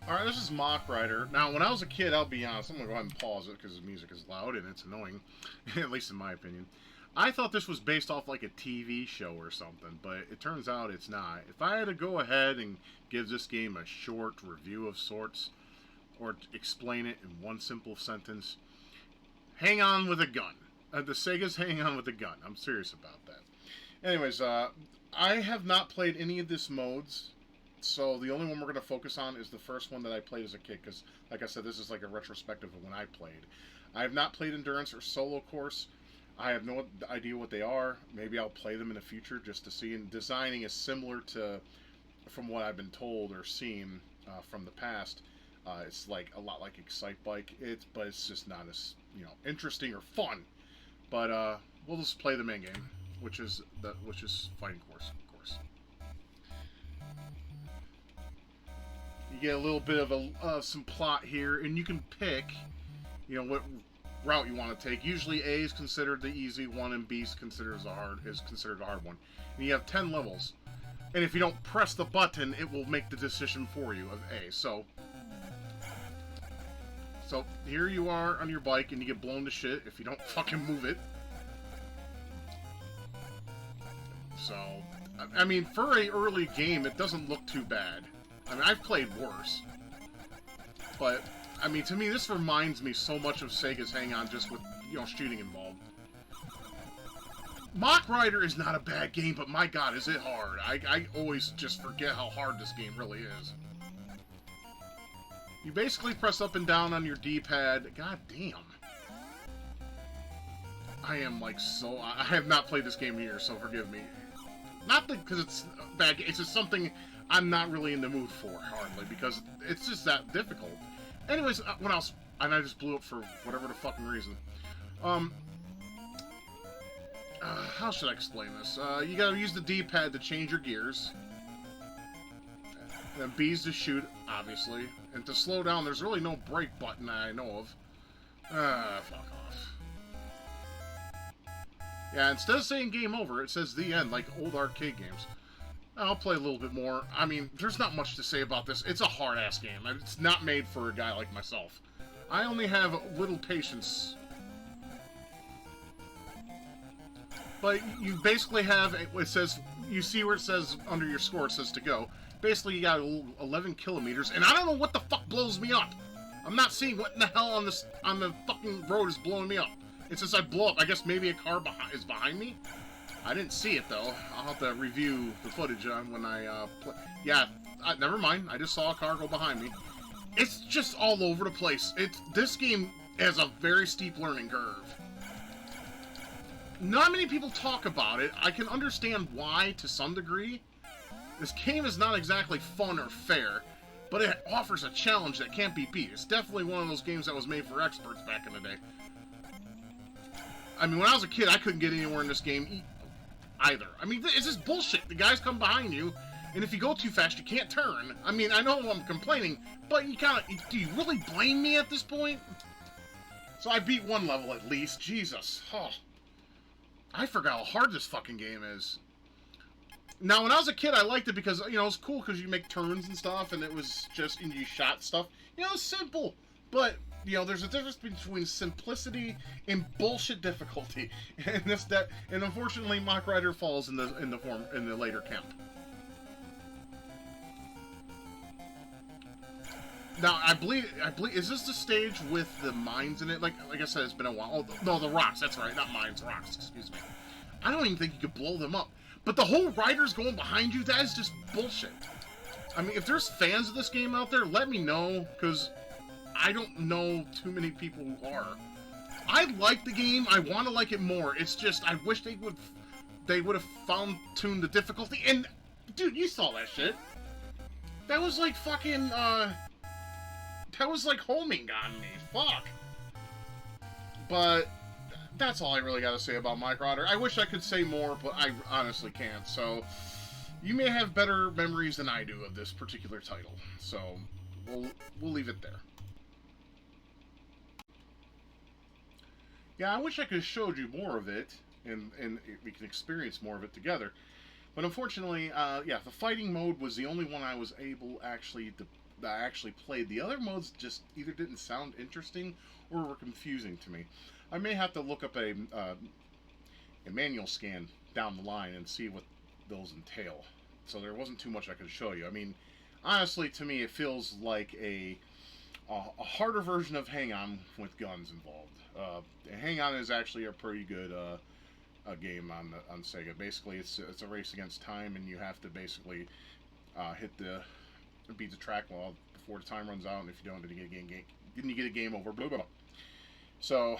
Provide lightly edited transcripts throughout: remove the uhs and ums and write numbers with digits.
Alright, this is Mock Rider. Now, when I was a kid, I'll be honest, I'm going to go ahead and pause it because the music is loud and it's annoying, at least in my opinion. I thought this was based off like a TV show or something, but it turns out it's not. If I had to go ahead and give this game a short review of sorts, or explain it in one simple sentence, hang on with a gun. The Sega's hang on with a gun. I'm serious about that. Anyways, I have not played any of this modes. So the only one we're going to focus on is the first one that I played as a kid, because, like I said, this is like a retrospective of when I played. I have not played Endurance or Solo Course. I have no idea what they are. Maybe I'll play them in the future just to see. And designing is similar to, from what I've been told or seen from the past. It's like a lot like Excite Bike. But it's just not as interesting or fun. But we'll just play the main game, which is Fighting Course, of course. You get a little bit of some plot here, and you can pick, what route you want to take. Usually, A is considered the easy one, and B is considered the hard one. And you have 10 levels, and if you don't press the button, it will make the decision for you of A. So here you are on your bike, and you get blown to shit if you don't fucking move it. So, I mean, for a early game, it doesn't look too bad. I mean, I've played worse. But, I mean, to me, this reminds me so much of Sega's Hang On, just with, shooting involved. Mock Rider is not a bad game, but my god, is it hard. I always just forget how hard this game really is. You basically press up and down on your D-pad. God damn. I am, like, so... I have not played this game in years, so forgive me. Not because it's a bad game, it's just something I'm not really in the mood for, hardly, because it's just that difficult. Anyways, what else? And I just blew up for whatever the fucking reason. How should I explain this? You gotta use the D-pad to change your gears. And then B's to shoot, obviously. And to slow down, there's really no brake button that I know of. Fuck off. Yeah, instead of saying game over, it says the end, like old arcade games. I'll play a little bit more. I mean, there's not much to say about this. It's a hard-ass game. It's not made for a guy like myself. I only have little patience. But you basically have, it says, you see where it says under your score, it says to go. Basically, you got 11 kilometers, and I don't know what the fuck blows me up. I'm not seeing what in the hell on the fucking road is blowing me up. It says I blow up. I guess maybe a car is behind me? I didn't see it, though. I'll have to review the footage when I play. Yeah, never mind. I just saw a car go behind me. It's just all over the place. This game has a very steep learning curve. Not many people talk about it. I can understand why, to some degree. This game is not exactly fun or fair, but it offers a challenge that can't be beat. It's definitely one of those games that was made for experts back in the day. I mean, when I was a kid, I couldn't get anywhere in this game either. I mean, it's just bullshit. The guys come behind you, and if you go too fast, you can't turn. I mean, I know I'm complaining, but you kind of... Do you really blame me at this point? So I beat one level at least. Jesus. Oh. I forgot how hard this fucking game is. Now, when I was a kid, I liked it because, it was cool because you make turns and stuff, and it was just... And you shot stuff. It's simple. But... there's a difference between simplicity and bullshit difficulty, and unfortunately, Mock Rider falls in the later camp. Now, I believe, is this the stage with the mines in it? Like I said, it's been a while. Oh, no, the rocks. That's right, not mines, rocks. Excuse me. I don't even think you could blow them up. But the whole riders going behind you, that is just bullshit. I mean, if there's fans of this game out there, let me know, because I don't know too many people who are. I like the game. I want to like it more. It's just I wish they would have fine-tuned the difficulty. And dude, you saw that shit. That was like fucking that was like homing on me. Fuck. But that's all I really got to say about Mock Rider. I wish I could say more, but I honestly can't. So you may have better memories than I do of this particular title. So we'll leave it there. Yeah, I wish I could have showed you more of it, and we can experience more of it together. But unfortunately, yeah, the fighting mode was the only one I was able actually to that I actually played. The other modes just either didn't sound interesting or were confusing to me. I may have to look up a manual scan down the line and see what those entail. So there wasn't too much I could show you. I mean, honestly, to me, it feels like a harder version of Hang On with guns involved. Hang On is actually a pretty good a game on Sega. Basically, it's a race against time, and you have to basically beat the track wall before the time runs out. And if you don't, then you get a game over. Blah blah. Blah. So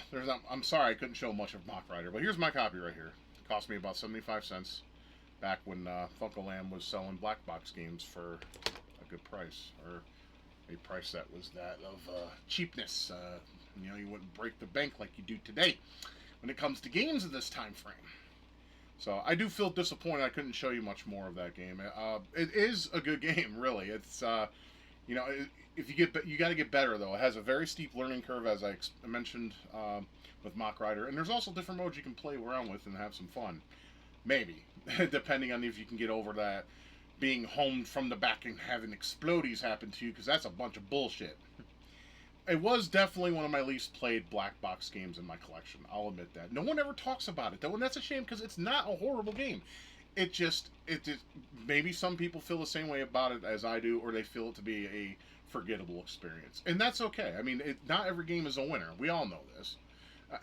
I'm sorry I couldn't show much of Mock Rider, but here's my copy right here. It cost me about 75 cents back when Funko Land was selling black box games for a good price, or a price that was that of cheapness. You wouldn't break the bank like you do today when it comes to games of this time frame. So I do feel disappointed I couldn't show you much more of that game. It is a good game, really. It's if you got to get better though. It has a very steep learning curve, as I mentioned with Mock Rider, and there's also different modes you can play around with and have some fun. Maybe, depending on if you can get over that being homed from the back and having explodies happen to you, because that's a bunch of bullshit. It was definitely one of my least played black box games in my collection. I'll admit that. No one ever talks about it though, and that's a shame because it's not a horrible game. It just maybe some people feel the same way about it as I do, or they feel it to be a forgettable experience, and that's okay. I mean, not every game is a winner. We all know this.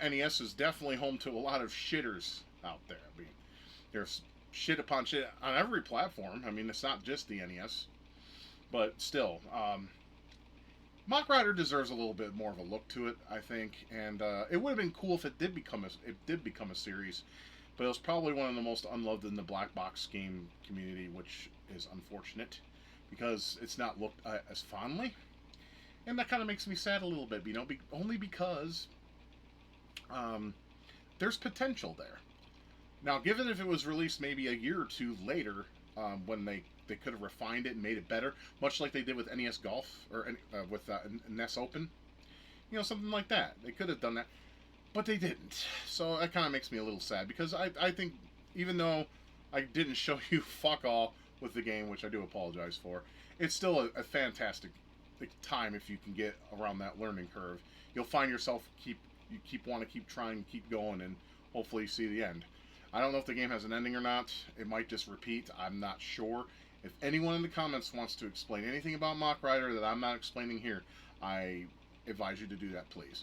NES is definitely home to a lot of shitters out there. I mean, there's shit upon shit on every platform. I mean, it's not just the NES, but still. Mock Rider deserves a little bit more of a look to it, I think, and it would have been cool if it did become a series, but it was probably one of the most unloved in the black box game community, which is unfortunate because it's not looked at as fondly, and that kind of makes me sad a little bit, only because there's potential there. Now, given if it was released maybe a year or two later, when they could have refined it and made it better, much like they did with NES Golf, or with NES Open. Something like that. They could have done that, but they didn't. So that kind of makes me a little sad, because I think, even though I didn't show you fuck all with the game, which I do apologize for, it's still a fantastic time if you can get around that learning curve. You'll find yourself want to keep trying, keep going, and hopefully see the end. I don't know if the game has an ending or not. It might just repeat. I'm not sure. If anyone in the comments wants to explain anything about Mock Rider that I'm not explaining here, I advise you to do that, please.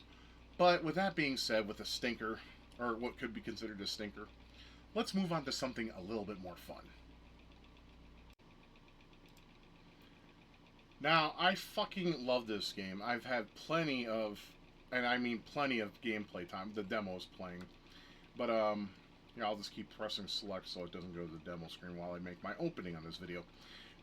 But with that being said, with a stinker, or what could be considered a stinker, let's move on to something a little bit more fun. Now, I fucking love this game. I've had plenty of, and I mean plenty of gameplay time. The demo's playing. But, I'll just keep pressing select so it doesn't go to the demo screen while I make my opening on this video.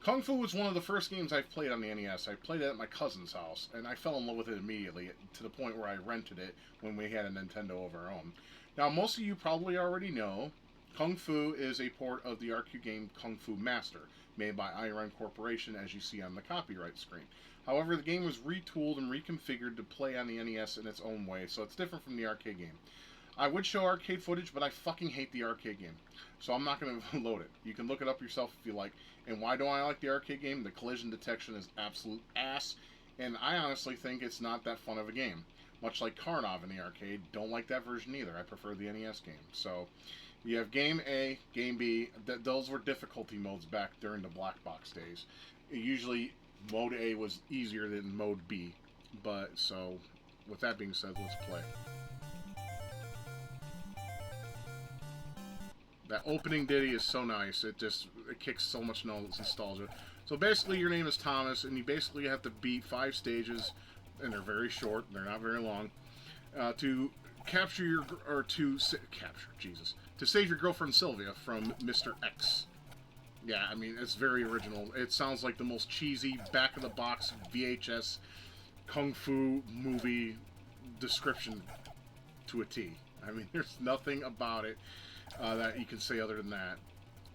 Kung Fu was one of the first games I've played on the NES. I played it at my cousin's house, and I fell in love with it immediately, to the point where I rented it when we had a Nintendo of our own. Now, most of you probably already know, Kung Fu is a port of the arcade game Kung Fu Master, made by Iron Corporation, as you see on the copyright screen. However, the game was retooled and reconfigured to play on the NES in its own way, so it's different from the arcade game. I would show arcade footage, but I fucking hate the arcade game, so I'm not going to load it. You can look it up yourself if you like. And why do I like the arcade game? The collision detection is absolute ass, and I honestly think it's not that fun of a game. Much like Karnov in the arcade, don't like that version either. I prefer the NES game. So, you have Game A, Game B. Those were difficulty modes back during the black box days. Usually, Mode A was easier than Mode B. But, so, with that being said, let's play. That opening ditty is so nice. It kicks so much nostalgia. So basically, your name is Thomas, and you basically have to beat 5 stages, and they're very short. They're not very long. To save your girlfriend Sylvia from Mr. X. Yeah, I mean, it's very original. It sounds like the most cheesy back of the box VHS kung fu movie description to a T. I mean, there's nothing about it that you can say other than that.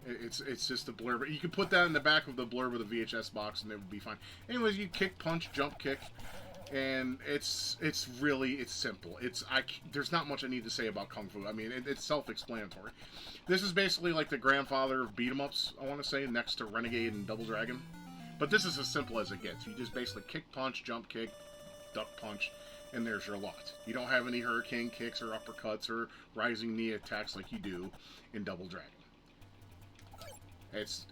It's just a blurb. You can put that in the back of the blurb of the VHS box and it would be fine. Anyways, you kick, punch, jump, kick, and it's simple. There's not much I need to say about Kung Fu. I mean, it's self-explanatory. This is basically like the grandfather of beat-em-ups, I want to say, next to Renegade and Double Dragon. But this is as simple as it gets. You just basically kick, punch, jump, kick, duck, punch, and there's your lot. You don't have any hurricane kicks or uppercuts or rising knee attacks like you do in Double Dragon. It's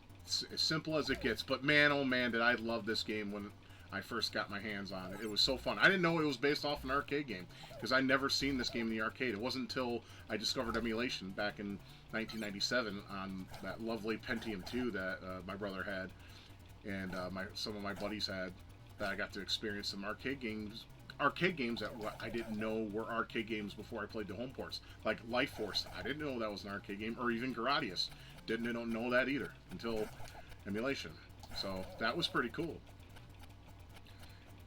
as simple as it gets. But man, oh man, did I love this game when I first got my hands on it. It was so fun. I didn't know it was based off an arcade game because I never seen this game in the arcade. It wasn't until I discovered emulation back in 1997 on that lovely Pentium 2 that my brother had and some of my buddies had, that I got to experience some arcade games that I didn't know were arcade games before I played the home ports. Like Life Force, I didn't know that was an arcade game, or even Gradius. Don't know that either until emulation. So that was pretty cool.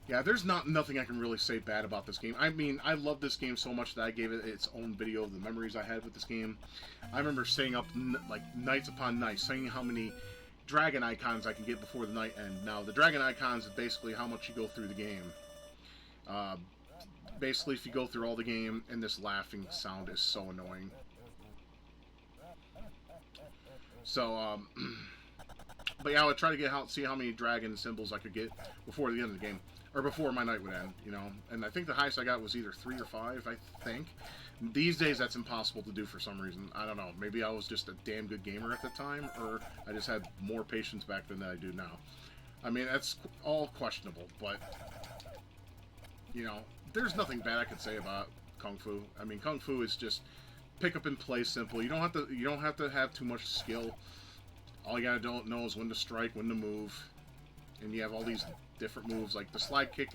Yeah, there's nothing I can really say bad about this game. I mean, I love this game so much that I gave it its own video of the memories I had with this game. I remember staying up like nights upon nights, saying how many dragon icons I can get before the night end. Now, the dragon icons is basically how much you go through the game. Basically, if you go through all the game, and this laughing sound is so annoying. So, but yeah, I would try to see how many dragon symbols I could get before the end of the game, or before my night would end, you know. And I think the highest I got was either 3 or 5, I think. These days, that's impossible to do for some reason. I don't know. Maybe I was just a damn good gamer at the time, or I just had more patience back then than I do now. I mean, that's all questionable, but, you know, there's nothing bad I could say about Kung Fu. I mean, Kung Fu is just pick up and play simple. You don't have to have too much skill. All you gotta know is when to strike, when to move, and you have all these different moves like the slide kick.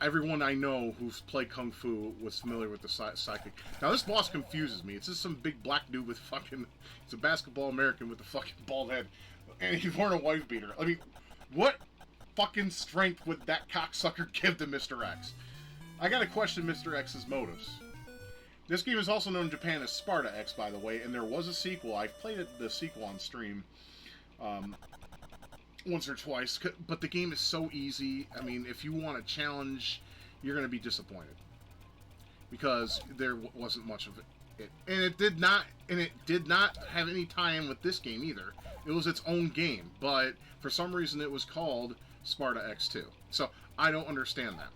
Everyone I know who's played Kung Fu was familiar with the side kick. Now this boss confuses me. It's just some big black dude with fucking. It's a basketball American with a fucking bald head, and he's wearing a wife beater. I mean, what fucking strength would that cocksucker give to Mr. X? I gotta question Mr. X's motives. This game is also known in Japan as Sparta X, by the way, and there was a sequel. I've played the sequel on stream once or twice, but the game is so easy. I mean, if you want a challenge, you're going to be disappointed because there wasn't much of it. And it did not have any tie-in with this game either. It was its own game, but for some reason it was called Sparta X2. So I don't understand that.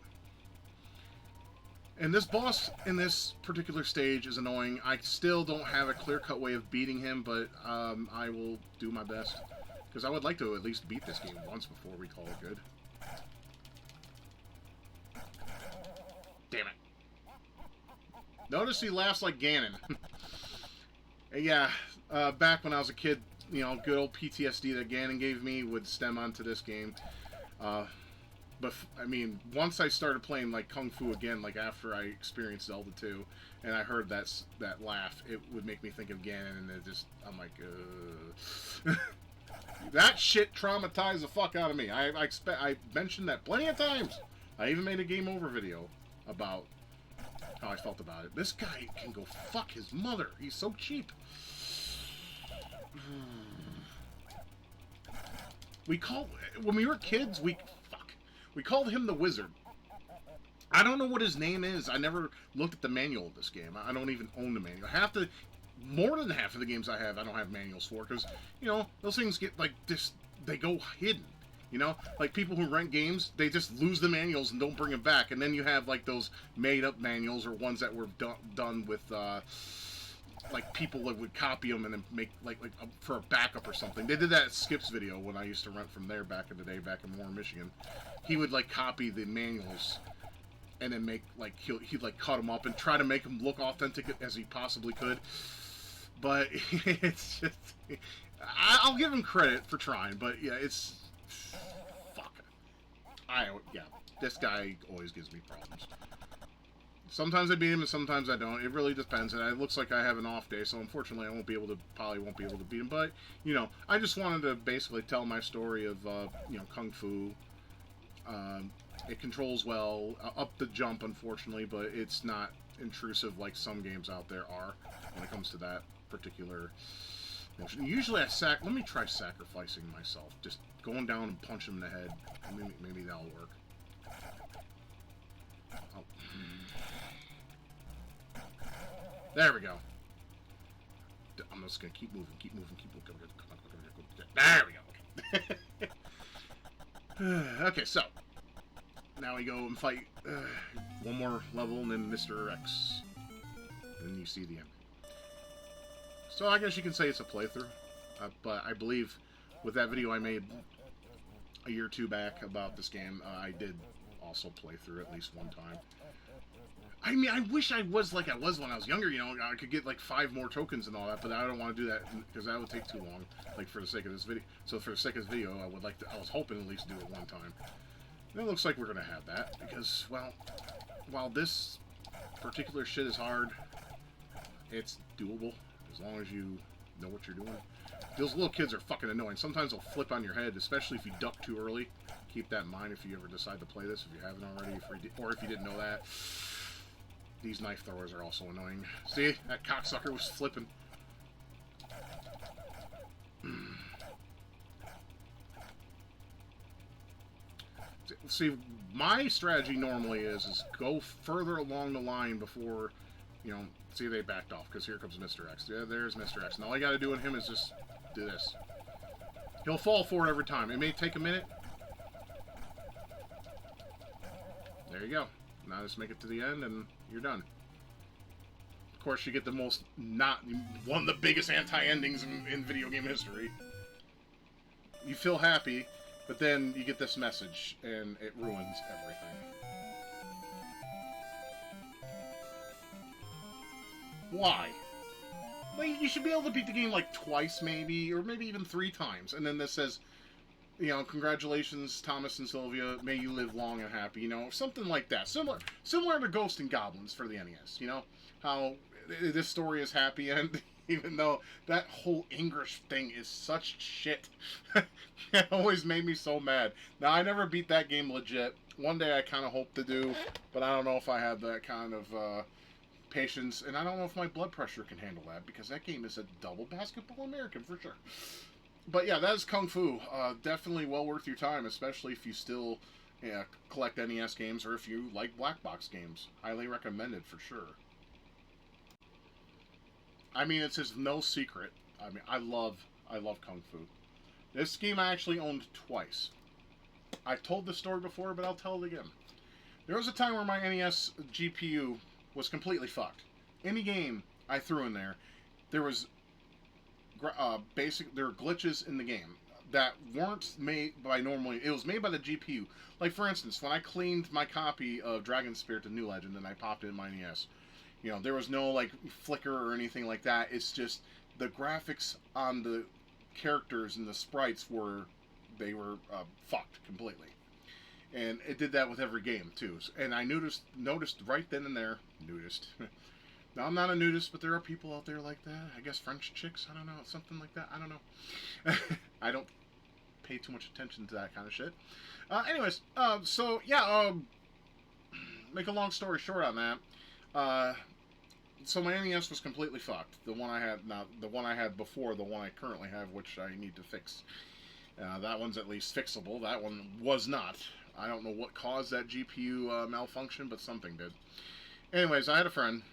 And this boss in this particular stage is annoying. I still don't have a clear-cut way of beating him, but I will do my best. Because I would like to at least beat this game once before we call it good. Damn it. Notice he laughs like Ganon. Yeah, back when I was a kid, you know, good old PTSD that Ganon gave me would stem onto this game. But, I mean, once I started playing, like, Kung Fu again, like, after I experienced Zelda 2, and I heard that laugh, it would make me think of Ganon, and I'm like, that shit traumatized the fuck out of me. I mentioned that plenty of times. I even made a game over video about how I felt about it. This guy can go fuck his mother. He's so cheap. When we were kids, we called him the Wizard. I don't know what his name is. I never looked at the manual of this game. I don't even own the manual. More than half of the games I have, I don't have manuals for, because, you know, those things get, like, they go hidden, you know? Like, people who rent games, they just lose the manuals and don't bring them back, and then you have, like, those made-up manuals, or ones that were done with, like, people that would copy them and then make, like for a backup or something. They did that at Skip's video when I used to rent from there back in the day, back in Warren, Michigan. He would, like, copy the manuals and then make, like, he'd like, cut them up and try to make them look authentic as he possibly could. But it's just... I'll give him credit for trying, but yeah, it's... Fuck. Yeah, this guy always gives me problems. Sometimes I beat him and sometimes I don't. It really depends, and it looks like I have an off day, so unfortunately I probably won't be able to beat him. But, you know, I just wanted to basically tell my story of, you know, Kung Fu. It controls well, up the jump, unfortunately, but it's not intrusive like some games out there are when it comes to that particular motion. Usually let me try sacrificing myself. Just going down and punching him in the head. Maybe that'll work. Oh. There we go. I'm just gonna keep moving. There we go. Okay, so now we go and fight one more level and then Mr. X. And you see the end. So I guess you can say it's a playthrough. But I believe with that video I made a year or two back about this game, I did also play through at least one time. I mean, I wish I was like I was when I was younger, you know, I could get like 5 more tokens and all that, but I don't want to do that because that would take too long, like for the sake of this video. So for the sake of this video, I was hoping at least do it one time. And it looks like we're going to have that because, well, while this particular shit is hard, it's doable as long as you know what you're doing. Those little kids are fucking annoying. Sometimes they'll flip on your head, especially if you duck too early. Keep that in mind if you ever decide to play this, if you haven't already, or if you didn't know that. These knife throwers are also annoying. See? That cocksucker was flipping. See, my strategy normally is go further along the line before, you know, see, they backed off, because here comes Mr. X. Yeah, there's Mr. X. And all I gotta do with him is just do this. He'll fall for it every time. It may take a minute. There you go. Now just make it to the end, and you're done. Of course, you get the most one of the biggest anti-endings in video game history. You feel happy, but then you get this message, and it ruins everything. Why? Like, you should be able to beat the game like twice, maybe, or maybe even 3 times, and then this says, you know, congratulations, Thomas and Sylvia, may you live long and happy, you know, something like that. Similar to Ghosts and Goblins for the NES, you know? How this story is happy end, even though that whole English thing is such shit. It always made me so mad. Now, I never beat that game legit. One day I kind of hope to do, but I don't know if I have that kind of patience, and I don't know if my blood pressure can handle that, because that game is a double basketball American for sure. But yeah, that is Kung Fu. Definitely well worth your time, especially if you still collect NES games or if you like Blackbox games. Highly recommended for sure. I mean, it's just no secret. I mean, I love Kung Fu. This game I actually owned twice. I've told this story before, but I'll tell it again. There was a time where my NES GPU was completely fucked. Any game I threw in there, there was there were glitches in the game that weren't made by normally. It was made by the GPU. Like, for instance, when I cleaned my copy of Dragon Spirit to New Legend and I popped it in my NES, you know, there was no like flicker or anything like that. It's just the graphics on the characters and the sprites were fucked completely, and it did that with every game too. And I noticed right then and there. Now, I'm not a nudist, but there are people out there like that. I guess French chicks, I don't know, something like that. I don't know. I don't pay too much attention to that kind of shit. Anyways, so yeah, make a long story short on that. So my NES was completely fucked. The one I had before, the one I currently have, which I need to fix. That one's at least fixable. That one was not. I don't know what caused that GPU malfunction, but something did. Anyways, I had a friend.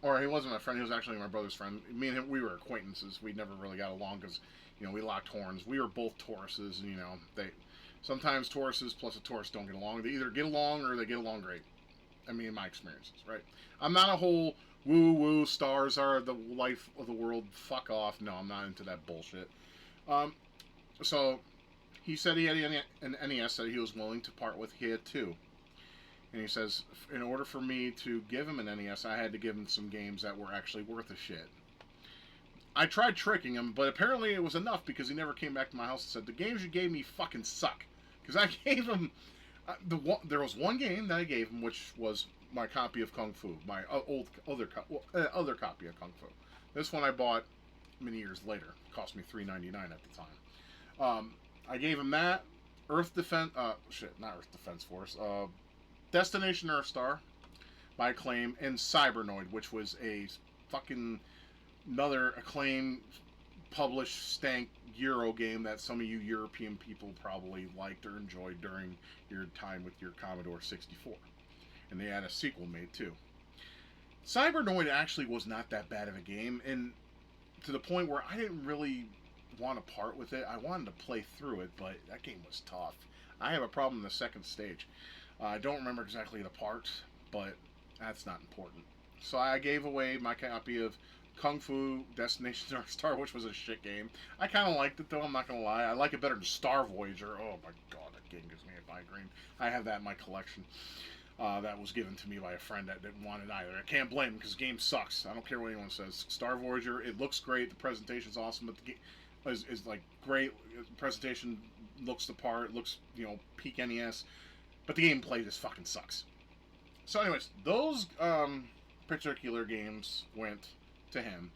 Or he wasn't my friend, he was actually my brother's friend. Me and him, we were acquaintances. We never really got along because, you know, we locked horns. We were both Tauruses, and, you know, sometimes Tauruses plus a Taurus don't get along. They either get along or they get along great. I mean, in my experiences, right? I'm not a whole woo-woo, stars are the life of the world, fuck off. No, I'm not into that bullshit. So, he said he had an NES that he was willing to part with. He had 2. And he says, in order for me to give him an NES, I had to give him some games that were actually worth a shit. I tried tricking him, but apparently it was enough because he never came back to my house and said, the games you gave me fucking suck. Because I gave him... there was one game that I gave him, which was my copy of Kung Fu. My other copy of Kung Fu. This one I bought many years later. It cost me $3.99 at the time. I gave him that. Earth Defense... not Earth Defense Force. Destination Earthstar, by Acclaim, and Cybernoid, which was a fucking another Acclaim published stank Euro game that some of you European people probably liked or enjoyed during your time with your Commodore 64. And they had a sequel made too. Cybernoid actually was not that bad of a game, and to the point where I didn't really want to part with it. I wanted to play through it, but that game was tough. I have a problem in the second stage. I don't remember exactly the parts, but that's not important. So I gave away my copy of Kung Fu Destination North Star, which was a shit game. I kind of liked it, though, I'm not going to lie. I like it better than Star Voyager. Oh my god, that game gives me a migraine. I have that in my collection. That was given to me by a friend that didn't want it either. I can't blame him because the game sucks. I don't care what anyone says. Star Voyager, it looks great. The presentation's awesome, but the game is like great. The presentation looks the part. Looks, peak NES. But the gameplay just fucking sucks. So anyways, those particular games went to him.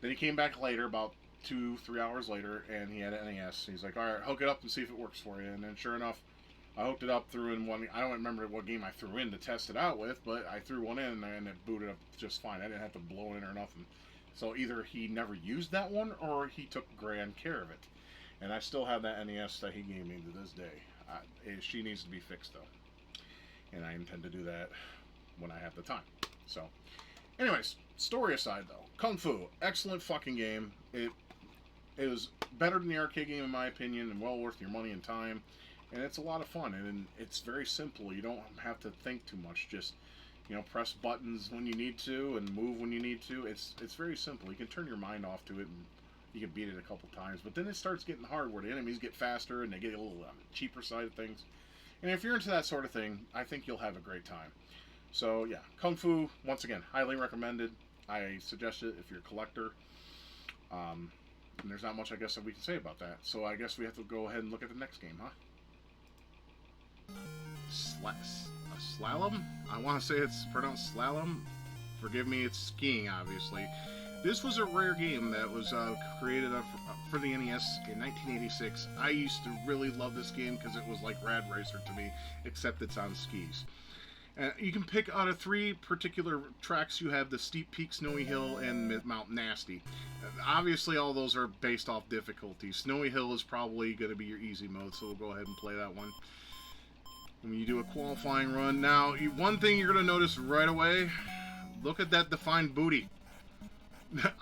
Then he came back later, about 2-3 hours later, and he had an NES. He's like, alright, hook it up and see if it works for you. And then sure enough, I hooked it up, threw in one. I don't remember what game I threw in to test it out with, but I threw one in and it booted up just fine. I didn't have to blow it in or nothing. So either he never used that one or he took grand care of it. And I still have that NES that he gave me to this day. She needs to be fixed though. And I intend to do that when I have the time. So, anyways, story aside though. Kung Fu, excellent fucking game. It was better than the arcade game in my opinion and well worth your money and time. And it's a lot of fun, and it's very simple. You don't have to think too much. Just, press buttons when you need to and move when you need to. It's very simple. You can turn your mind off to it, and you can beat it a couple times. But then it starts getting hard, where the enemies get faster, and they get a little on the cheaper side of things. And if you're into that sort of thing, I think you'll have a great time. So, yeah, Kung Fu, once again, highly recommended. I suggest it if you're a collector. And there's not much, I guess, that we can say about that. So I guess we have to go ahead and look at the next game, huh? Slalom? I want to say it's pronounced slalom. Forgive me, it's skiing, obviously. This was a rare game that was created for the NES in 1986. I used to really love this game because it was like Rad Racer to me, except it's on skis. You can pick out of 3 particular tracks. You have the Steep Peak, Snowy Hill, and Mount Nasty. Obviously, all those are based off difficulty. Snowy Hill is probably going to be your easy mode, so we'll go ahead and play that one. When you do a qualifying run. Now, one thing you're going to notice right away, look at that defined booty.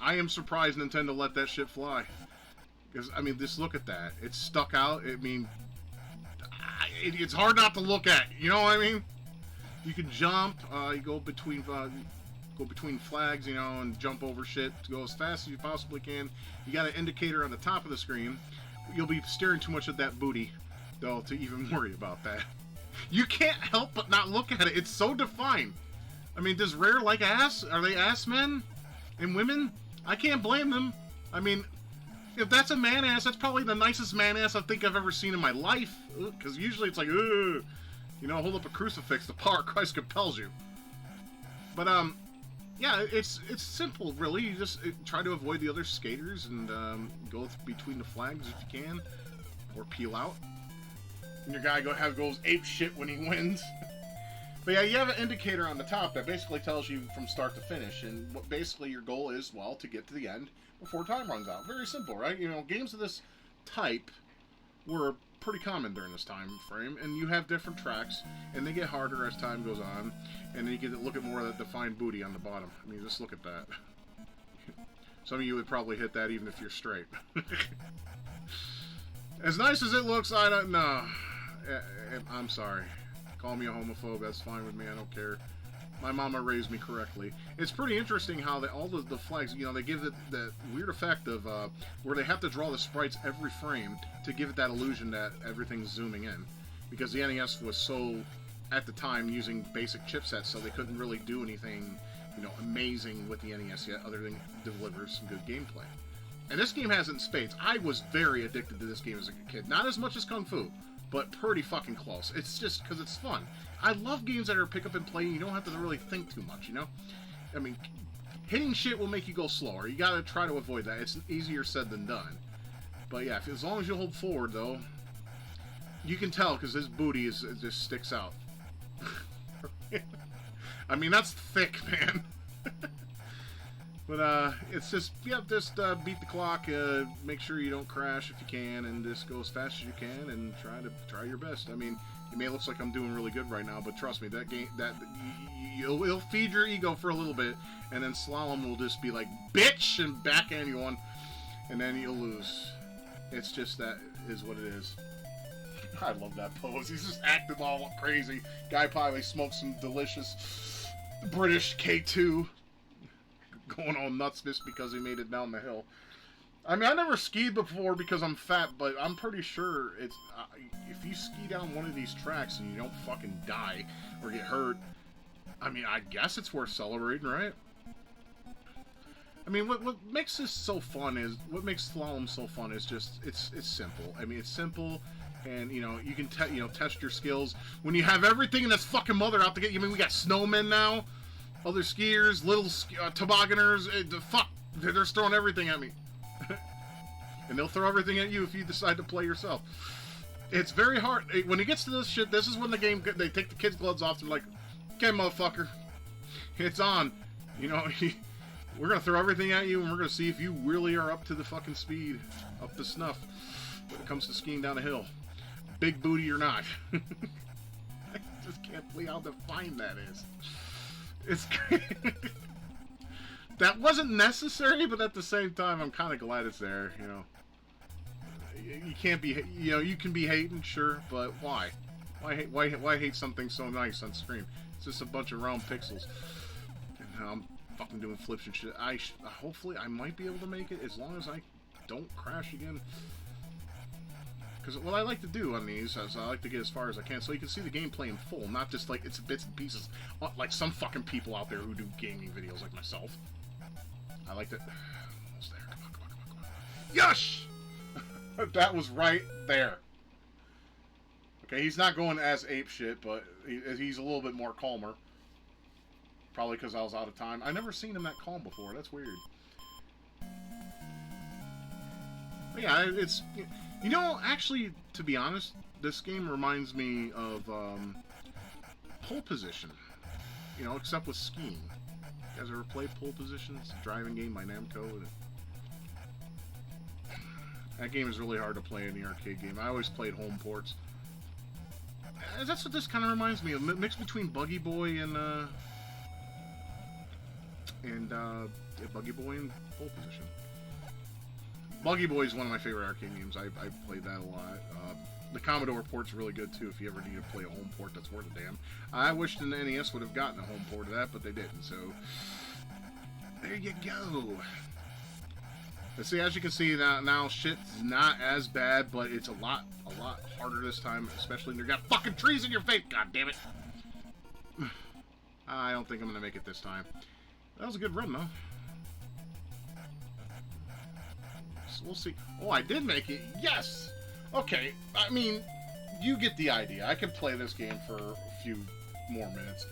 I am surprised Nintendo let that shit fly. Because, just look at that. It's stuck out. It's hard not to look at. You know what I mean? You can jump. You go between flags, and jump over shit to go as fast as you possibly can. You got an indicator on the top of the screen. You'll be staring too much at that booty, though, to even worry about that. You can't help but not look at it. It's so defined. Does Rare like ass? Are they ass men and women? I can't blame them. If that's a man ass, that's probably the nicest man ass I think I've ever seen in my life. Because usually it's like, ugh. Hold up a crucifix. The power of Christ compels you. But, yeah, it's simple, really. You just try to avoid the other skaters and go between the flags if you can. Or peel out. And your guy goes ape shit when he wins. But yeah, you have an indicator on the top that basically tells you from start to finish. And what basically your goal is, well, to get to the end before time runs out. Very simple, right? Games of this type were pretty common during this time frame. And you have different tracks, and they get harder as time goes on. And then you get to look at more of that defined booty on the bottom. Just look at that. Some of you would probably hit that even if you're straight. As nice as it looks, I don't know. I'm sorry. Call me a homophobe, that's fine with me, I don't care. My mama raised me correctly. It's pretty interesting how all the flags, they give it that weird effect of where they have to draw the sprites every frame to give it that illusion that everything's zooming in. Because the NES was so, at the time, using basic chipsets, so they couldn't really do anything, amazing with the NES yet, other than deliver some good gameplay. And this game has it in spades. I was very addicted to this game as a kid. Not as much as Kung Fu, but pretty fucking close. It's just because it's fun. I love games that are pick up and play. You don't have to really think too much, hitting shit will make you go slower. You gotta try to avoid that. It's easier said than done. But yeah, as long as you hold forward, though, you can tell because his booty it just sticks out. That's thick, man. But, it's just, beat the clock, make sure you don't crash if you can, and just go as fast as you can, and try your best. It may look like I'm doing really good right now, but trust me, that game, it'll feed your ego for a little bit, and then Slalom will just be like, bitch, and backhand you one. and then you'll lose. It's just that is what it is. I love that pose. He's just acting all crazy. Guy probably smoked some delicious British K2, going all nuts just because he made it down the hill. I mean, I never skied before because I'm fat, but I'm pretty sure it's if you ski down one of these tracks and you don't fucking die or get hurt, I mean, I guess it's worth celebrating, right? I mean, what makes this so fun is what makes slalom so fun is just it's simple. I mean, it's simple. And, you know, you can test your skills when you have everything in this fucking mother out to get you. I mean, we got snowmen now, other skiers, little tobogganers. Fuck, they're just throwing everything at me. And they'll throw everything at you if you decide to play yourself. It's very hard. When it gets to this shit, this is when the game, they take the kids' gloves off and like, okay, motherfucker, it's on. You know, we're going to throw everything at you and we're going to see if you really are up to the fucking speed, up to snuff when it comes to skiing down a hill. Big booty or not. I just can't believe how defined that is. It's that wasn't necessary, but at the same time, I'm kind of glad it's there. You know, you can't be, you know, you can be hating, sure, but why? Why hate something so nice on screen? It's just a bunch of round pixels. And I'm fucking doing flips and shit. Hopefully I might be able to make it as long as I don't crash again. Because what I like to do on these is I like to get as far as I can so you can see the gameplay in full, not just like it's bits and pieces like some fucking people out there who do gaming videos like myself. I like to... Almost there. Come on, come on, come on, come on. Yush! That was right there. Okay, he's not going as apeshit, but he's a little bit more calmer. Probably because I was out of time. I've never seen him that calm before. That's weird. But yeah, it's... You know, actually, to be honest, this game reminds me of Pole Position. You know, except with skiing. You guys ever played Pole Position? It's a driving game by Namco. That game is really hard to play in the arcade game. I always played home ports. That's what this kind of reminds me of. Mixed between Buggy Boy and Buggy Boy and Pole Position. Buggy Boy is one of my favorite arcade games. I played that a lot. The Commodore port's really good too if you ever need to play a home port that's worth a damn. I wish the NES would have gotten a home port of that, but they didn't, so there you go. But see, as you can see now shit's not as bad, but it's a lot harder this time, especially when you got fucking trees in your face, god damn it. I don't think I'm gonna make it this time. That was a good run though. We'll see. Oh, I did make it. Yes! Okay, I mean, you get the idea. I could play this game for a few more minutes.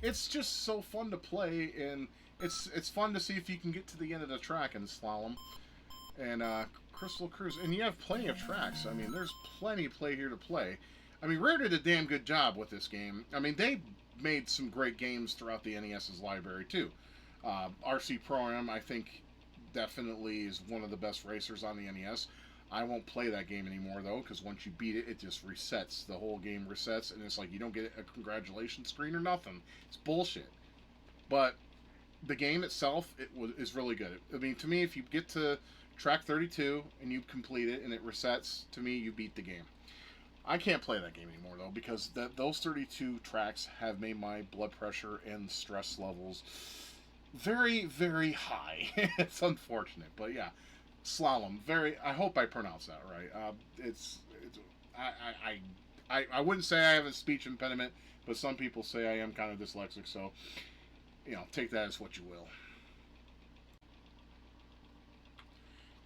It's just so fun to play, and it's fun to see if you can get to the end of the track in slalom. And Crystal Cruise, and you have plenty of tracks. I mean, there's plenty of play here to play. I mean, Rare did a damn good job with this game. I mean, they made some great games throughout the NES's library, too. RC Pro-Am, I think... definitely is one of the best racers on the NES. I won't play that game anymore though, because once you beat it, it just resets. The whole game resets, and it's like you don't get a congratulations screen or nothing. It's bullshit. But the game itself, is really good. I mean, to me, if you get to track 32 and you complete it and it resets, to me, you beat the game. I can't play that game anymore though, because those 32 tracks have made my blood pressure and stress levels very, very high. It's unfortunate, but yeah, slalom. I hope I pronounced that right. I wouldn't say I have a speech impediment, but some people say I am kind of dyslexic, so you know, take that as what you will.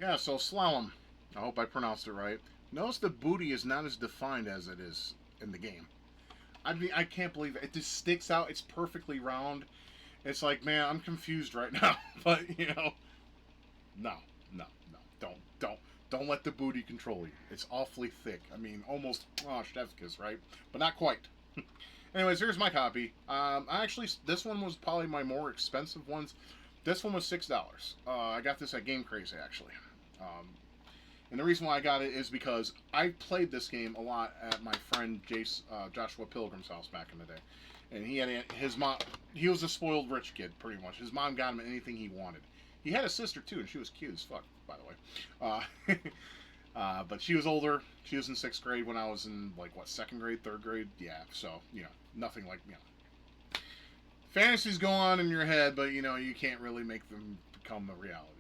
Yeah, so slalom. I hope I pronounced it right. Notice the booty is not as defined as it is in the game. I mean, I can't believe it. It just sticks out. It's perfectly round. It's like, man, I'm confused right now. But, you know, no. Don't let the booty control you. It's awfully thick. I mean, almost, chef's kiss, right? But not quite. Anyways, here's my copy. Actually, this one was probably my more expensive ones. This one was $6. I got this at Game Crazy, actually. And the reason why I got it is because I played this game a lot at my friend Joshua Pilgrim's house back in the day. And he had his mom. He was a spoiled rich kid, pretty much. His mom got him anything he wanted. He had a sister too, and she was cute as fuck. by the way. But she was older. She was in 6th grade when I was in, like, what, 2nd grade, 3rd grade? Yeah, so, you know, nothing like, you know. Fantasies go on in your head, but, you know, you can't really make them become a reality.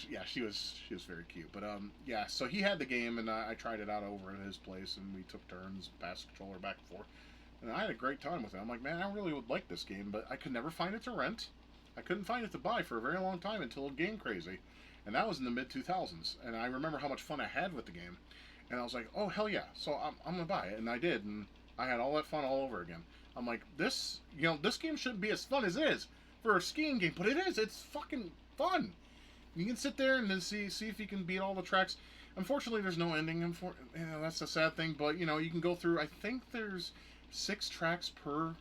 Yeah, she was very cute. But, yeah, so he had the game, and I tried it out over at his place, and we took turns, passed the controller back and forth. And I had a great time with it. I'm like, man, I really would like this game, but I could never find it to rent. I couldn't find it to buy for a very long time until Game Crazy. And that was in the mid-2000s. And I remember how much fun I had with the game. And I was like, oh, hell yeah. So I'm going to buy it. And I did. And I had all that fun all over again. I'm like, this game shouldn't be as fun as it is for a skiing game. But it is. It's fucking fun. You can sit there and then see if you can beat all the tracks. Unfortunately, there's no ending. You know, that's a sad thing. But, you know, you can go through, I think there's 6 tracks per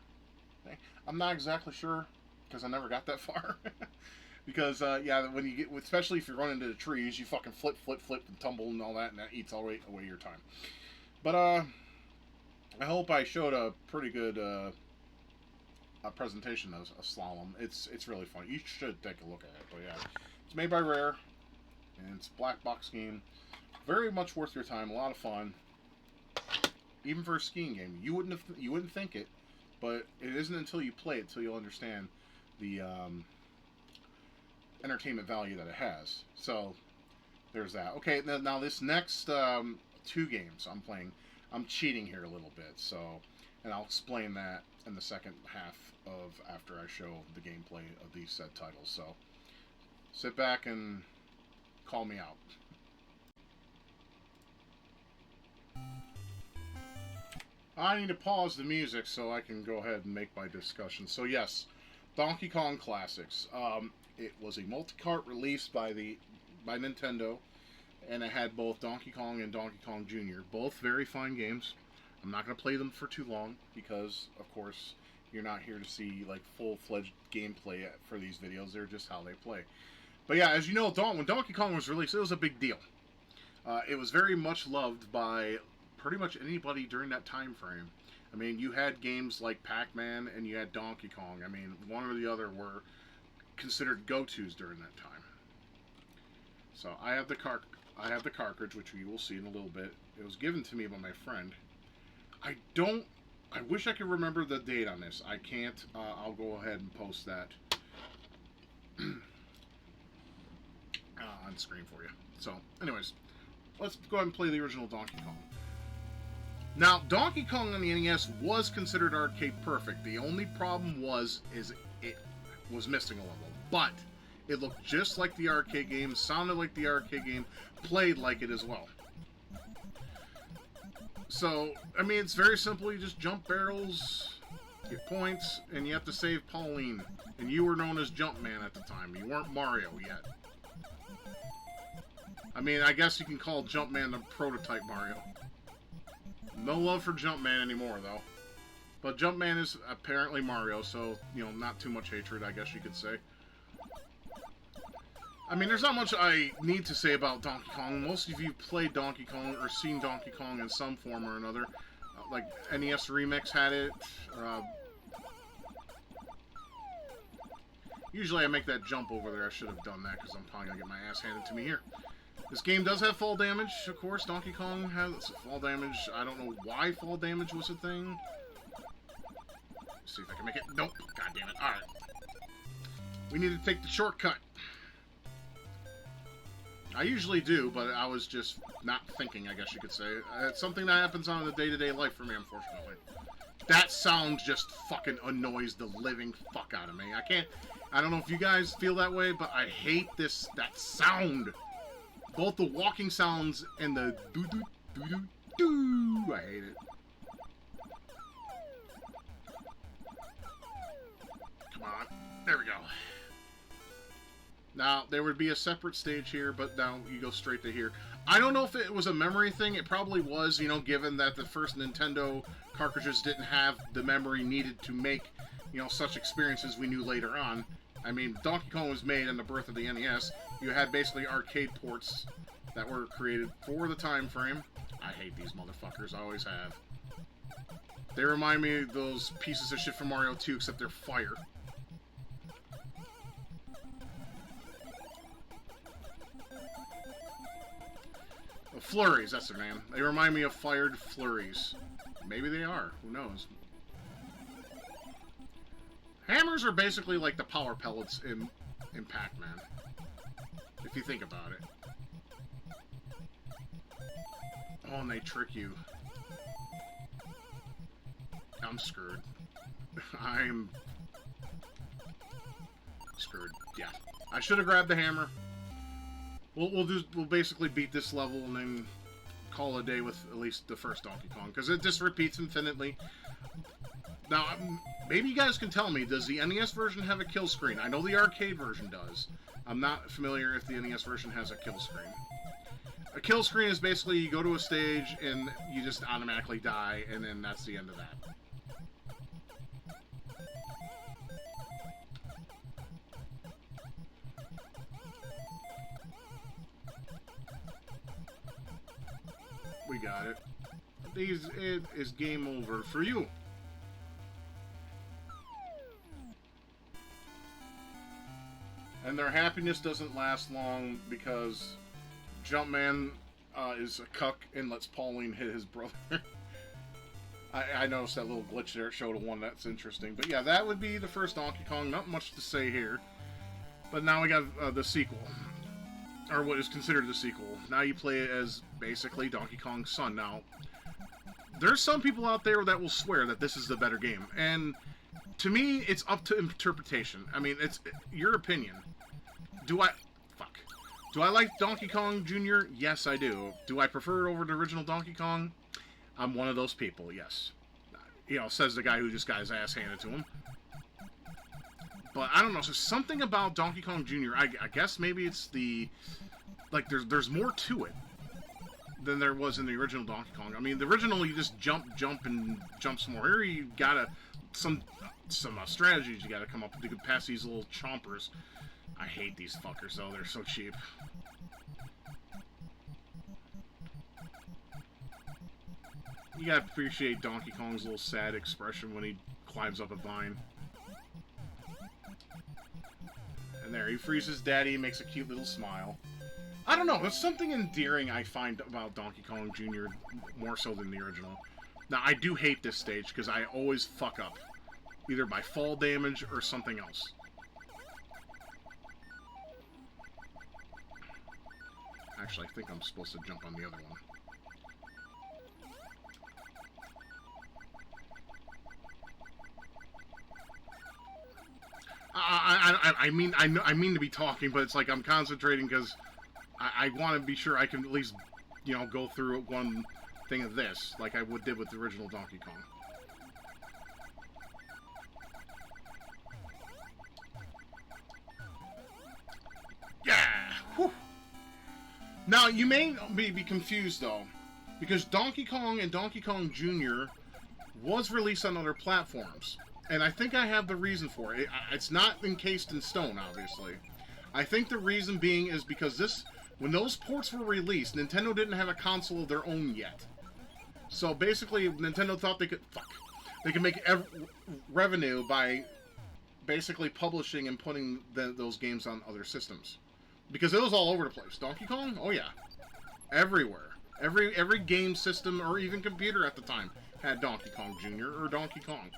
thing. I'm not exactly sure because I never got that far. Because, yeah, when you get, especially if you run into the trees, you fucking flip, and tumble and all that, and that eats away your time. But, I hope I showed a pretty good, a presentation of Slalom. It's really fun. You should take a look at it, but yeah. It's made by Rare, and it's a Blackbox game. Very much worth your time, a lot of fun. Even for a skiing game. You wouldn't think it, but it isn't until you play it till you'll understand the, entertainment value that it has. So there's that. Okay, now this next 2 games I'm playing, I'm cheating here a little bit. So, and I'll explain that in the second half of after I show the gameplay of these said titles. So sit back and call me out. I need to pause the music so I can go ahead and make my discussion. So yes, Donkey Kong Classics. It was a multi-cart release by Nintendo, and it had both Donkey Kong and Donkey Kong Jr. Both very fine games. I'm not going to play them for too long because, of course, you're not here to see like full-fledged gameplay for these videos. They're just how they play. But yeah, as you know, when Donkey Kong was released, it was a big deal. It was very much loved by pretty much anybody during that time frame. I mean, you had games like Pac-Man and you had Donkey Kong. I mean, one or the other were considered go-tos during that time. So I have the cartridge, which you will see in a little bit. It was given to me by my friend. I wish I could remember the date on this. I can't. I'll go ahead and post that on screen for you. So, anyways, let's go ahead and play the original Donkey Kong. Now, Donkey Kong on the NES was considered arcade perfect. The only problem was it was missing a level. But it looked just like the arcade game, sounded like the arcade game, played like it as well. So, I mean, it's very simple. You just jump barrels, get points, and you have to save Pauline. And you were known as Jumpman at the time. You weren't Mario yet. I mean, I guess you can call Jumpman the prototype Mario. No love for Jumpman anymore, though. But Jumpman is apparently Mario, so, you know, not too much hatred, I guess you could say. I mean, there's not much I need to say about Donkey Kong. Most of you played Donkey Kong or seen Donkey Kong in some form or another. Like, NES Remix had it. Usually I make that jump over there. I should have done that because I'm probably going to get my ass handed to me here. This game does have fall damage, of course. Donkey Kong has fall damage. I don't know why fall damage was a thing. Let's see if I can make it. Nope. God damn it. Alright. We need to take the shortcut. I usually do, but I was just not thinking, I guess you could say. It's something that happens on the day-to-day life for me, unfortunately. That sound just fucking annoys the living fuck out of me. I don't know if you guys feel that way, but I hate that sound. Both the walking sounds and the doo-doo-doo-doo-doo. I hate it. Come on. There we go. Now, there would be a separate stage here, but now you go straight to here. I don't know if it was a memory thing. It probably was, you know, given that the first Nintendo cartridges didn't have the memory needed to make, you know, such experiences we knew later on. I mean, Donkey Kong was made in the birth of the NES. You had basically arcade ports that were created for the time frame. I hate these motherfuckers. I always have. They remind me of those pieces of shit from Mario 2, except they're fire. Flurries, that's their name. They remind me of fired flurries. Maybe they are. Who knows? Hammers are basically like the power pellets in Pac-Man. If you think about it. Oh, and they trick you. I'm screwed. I'm screwed. Yeah. I should have grabbed the hammer. We'll basically beat this level and then call it a day with at least the first Donkey Kong, because it just repeats infinitely. Now, maybe you guys can tell me, does the NES version have a kill screen? I know the arcade version does. I'm not familiar if the NES version has a kill screen. A kill screen is basically you go to a stage and you just automatically die, and then that's the end of that. We got it. It is game over for you. And their happiness doesn't last long because Jumpman is a cuck and lets Pauline hit his brother. I noticed that little glitch there. It showed a one that's interesting. But yeah, that would be the first Donkey Kong. Not much to say here. But now we got the sequel. Or what is considered the sequel. Now you play it as basically Donkey Kong's son. Now, there's some people out there that will swear that this is the better game. And to me, it's up to interpretation. I mean, it's your opinion. Do I like Donkey Kong Jr.? Yes, I do. Do I prefer it over the original Donkey Kong? I'm one of those people, yes. You know, says the guy who just got his ass handed to him. But I don't know, so something about Donkey Kong Jr., I guess maybe it's the... Like, there's more to it than there was in the original Donkey Kong. I mean, the original, you just jump, and jump some more. Here, you gotta... Some strategies you gotta come up with to pass these little chompers. I hate these fuckers, though. They're so cheap. You gotta appreciate Donkey Kong's little sad expression when he climbs up a vine. And there, he frees his daddy and makes a cute little smile. I don't know, there's something endearing I find about Donkey Kong Jr. more so than the original. Now, I do hate this stage because I always fuck up. Either by fall damage or something else. Actually, I think I'm supposed to jump on the other one. I mean to be talking, but it's like I'm concentrating because I want to be sure I can at least, you know, go through one thing of this, like I did with the original Donkey Kong. Yeah! Whew. Now, you may be confused, though, because Donkey Kong and Donkey Kong Jr. was released on other platforms. And I think I have the reason for it. It's not encased in stone, obviously. I think the reason being is because when those ports were released, Nintendo didn't have a console of their own yet. So basically, Nintendo thought they could make revenue by basically publishing and putting those games on other systems. Because it was all over the place. Donkey Kong? Oh yeah. Everywhere. Every game system or even computer at the time had Donkey Kong Jr. or Donkey Kong.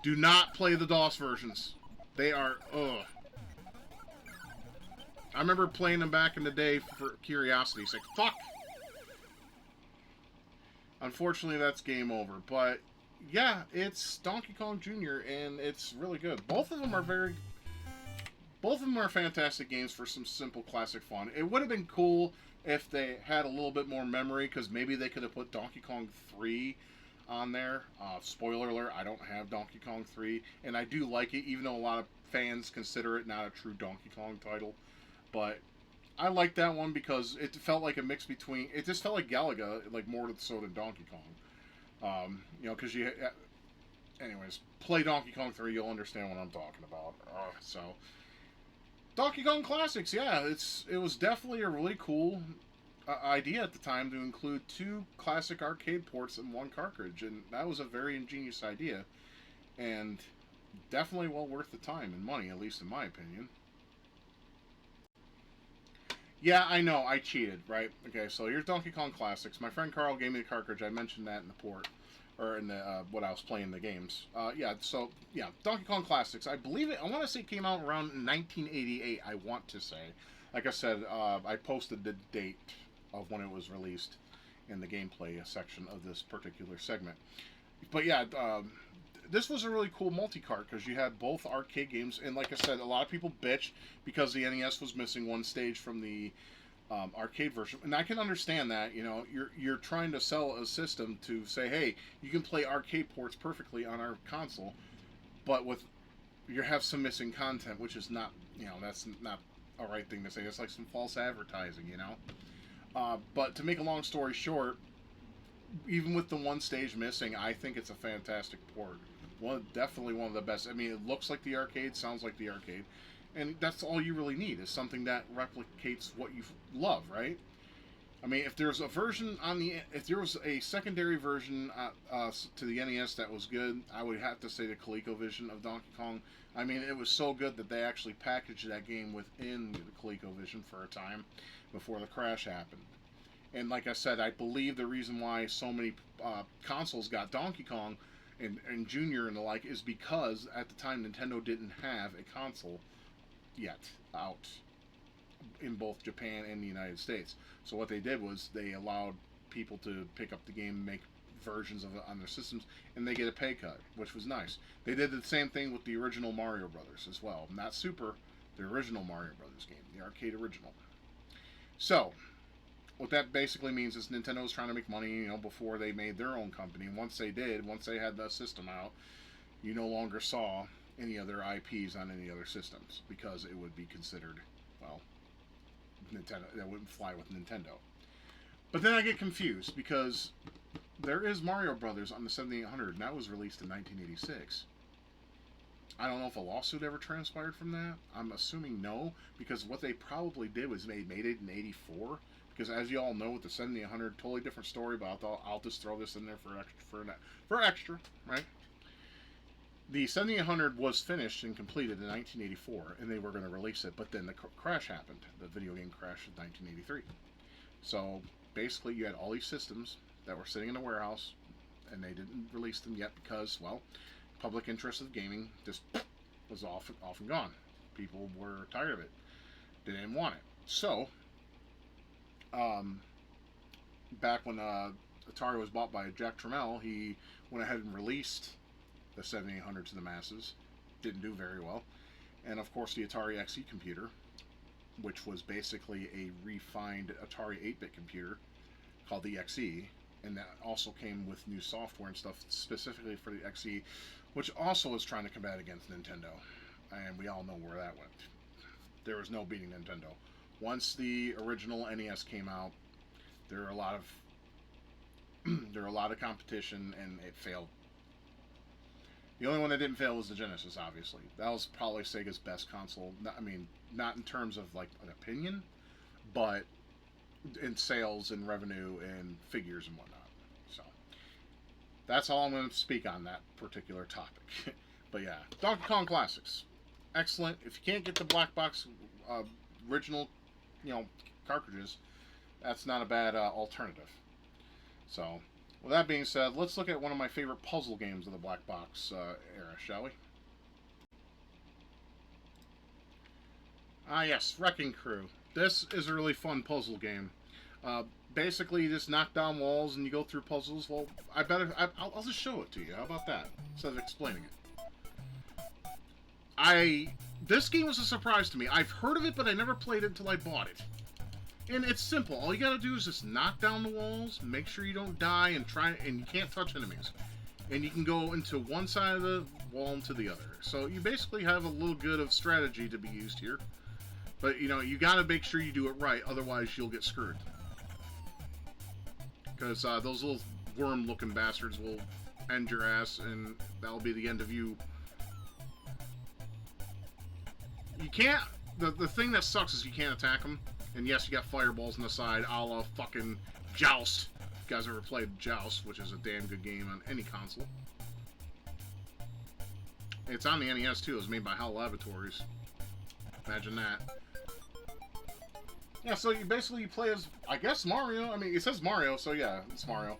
Do not play the DOS versions. They are, ugh. I remember playing them back in the day for curiosity. It's like, fuck! Unfortunately, that's game over. But, yeah, it's Donkey Kong Jr., and it's really good. Both of them are fantastic games for some simple classic fun. It would have been cool if they had a little bit more memory, because maybe they could have put Donkey Kong 3 on there. Spoiler alert, I don't have Donkey Kong 3, and I do like it, even though a lot of fans consider it not a true Donkey Kong title. But I like that one because it felt like a mix between... It just felt like Galaga, like more so than Donkey Kong. You know, because you... Anyways, play Donkey Kong 3, you'll understand what I'm talking about. So... Donkey Kong Classics, yeah, it was definitely a really cool idea at the time to include 2 classic arcade ports in one cartridge, and that was a very ingenious idea, and definitely well worth the time and money, at least in my opinion. Yeah, I know. I cheated, right? Okay, so here's Donkey Kong Classics. My friend Carl gave me the cartridge. I mentioned that in the port, or in the what I was playing the games. Yeah, so yeah, Donkey Kong Classics. I believe it. I want to say it came out around 1988. I want to say. Like I said, I posted the date of when it was released in the gameplay section of this particular segment. But yeah, this was a really cool multi-cart because you had both arcade games, and like I said, a lot of people bitch because the NES was missing one stage from the arcade version, and I can understand that. You know, you're trying to sell a system to say, hey, you can play arcade ports perfectly on our console, but with you have some missing content, which is not, you know, that's not a right thing to say. It's like some false advertising, you know. But to make a long story short, even with the one stage missing, I think it's a fantastic port. Definitely one of the best. I mean, it looks like the arcade, sounds like the arcade, and that's all you really need is something that replicates what you love, right? I mean, if there's a version on the, if there was a secondary version to the NES that was good, I would have to say the ColecoVision of Donkey Kong. I mean, it was so good that they actually packaged that game within the ColecoVision for a time before the crash happened. And like I said, I believe the reason why so many consoles got Donkey Kong and Junior and the like is because at the time Nintendo didn't have a console yet out in both Japan and the United States. So what they did was they allowed people to pick up the game and make versions of it on their systems, and they get a pay cut, which was nice. They did the same thing with the original Mario Brothers as well. Not Super, the original Mario Brothers game, the arcade original. So, what that basically means is Nintendo was trying to make money, you know, before they made their own company. Once they did, once they had the system out, you no longer saw any other IPs on any other systems because it would be considered, well, Nintendo. That wouldn't fly with Nintendo. But then I get confused because there is Mario Brothers on the 7800, and that was released in 1986. I don't know if a lawsuit ever transpired from that. I'm assuming no, because what they probably did was made it in '84. Because as you all know, with the 7800, totally different story. But I'll just throw this in there for extra, right? The 7800 was finished and completed in 1984, and they were going to release it, but then the crash happened. The video game crashed in 1983. So basically, you had all these systems that were sitting in a warehouse, and they didn't release them yet because, well, public interest of gaming just was off and gone. People were tired of it. They didn't want it. So, back when Atari was bought by Jack Tramiel, he went ahead and released the 7800 to the masses. Didn't do very well. And of course, the Atari XE computer, which was basically a refined Atari 8-bit computer called the XE, and that also came with new software and stuff specifically for the XE, which also is trying to combat against Nintendo. And we all know where that went. There was no beating Nintendo. Once the original NES came out, there were a lot of competition, and it failed. The only one that didn't fail was the Genesis, obviously. That was probably Sega's best console. I mean, not in terms of like an opinion, but in sales and revenue and figures and whatnot. So that's all I'm going to speak on that particular topic. But yeah, Donkey Kong Classics, excellent. If you can't get the black box original, you know, cartridges, that's not a bad alternative. So, with that being said, let's look at one of my favorite puzzle games of the black box era, shall we? Ah, yes, Wrecking Crew. This is a really fun puzzle game. Basically, you just knock down walls and you go through puzzles. Well, I'll just show it to you. How about that? Instead of explaining it. This game was a surprise to me. I've heard of it, but I never played it until I bought it. And it's simple. All you gotta do is just knock down the walls, make sure you don't die, and you can't touch enemies. And you can go into one side of the wall and to the other. So you basically have a little bit of strategy to be used here. But, you know, you gotta make sure you do it right, otherwise you'll get screwed. Because those little worm-looking bastards will end your ass, and that'll be the end of you. You can't... The thing that sucks is you can't attack them. And yes, you got fireballs on the side, a la fucking Joust. If you guys ever played Joust, which is a damn good game on any console. It's on the NES too. It was made by HAL Laboratories. Imagine that. Yeah, so you basically play as, I guess, Mario. I mean, it says Mario, so yeah, it's Mario.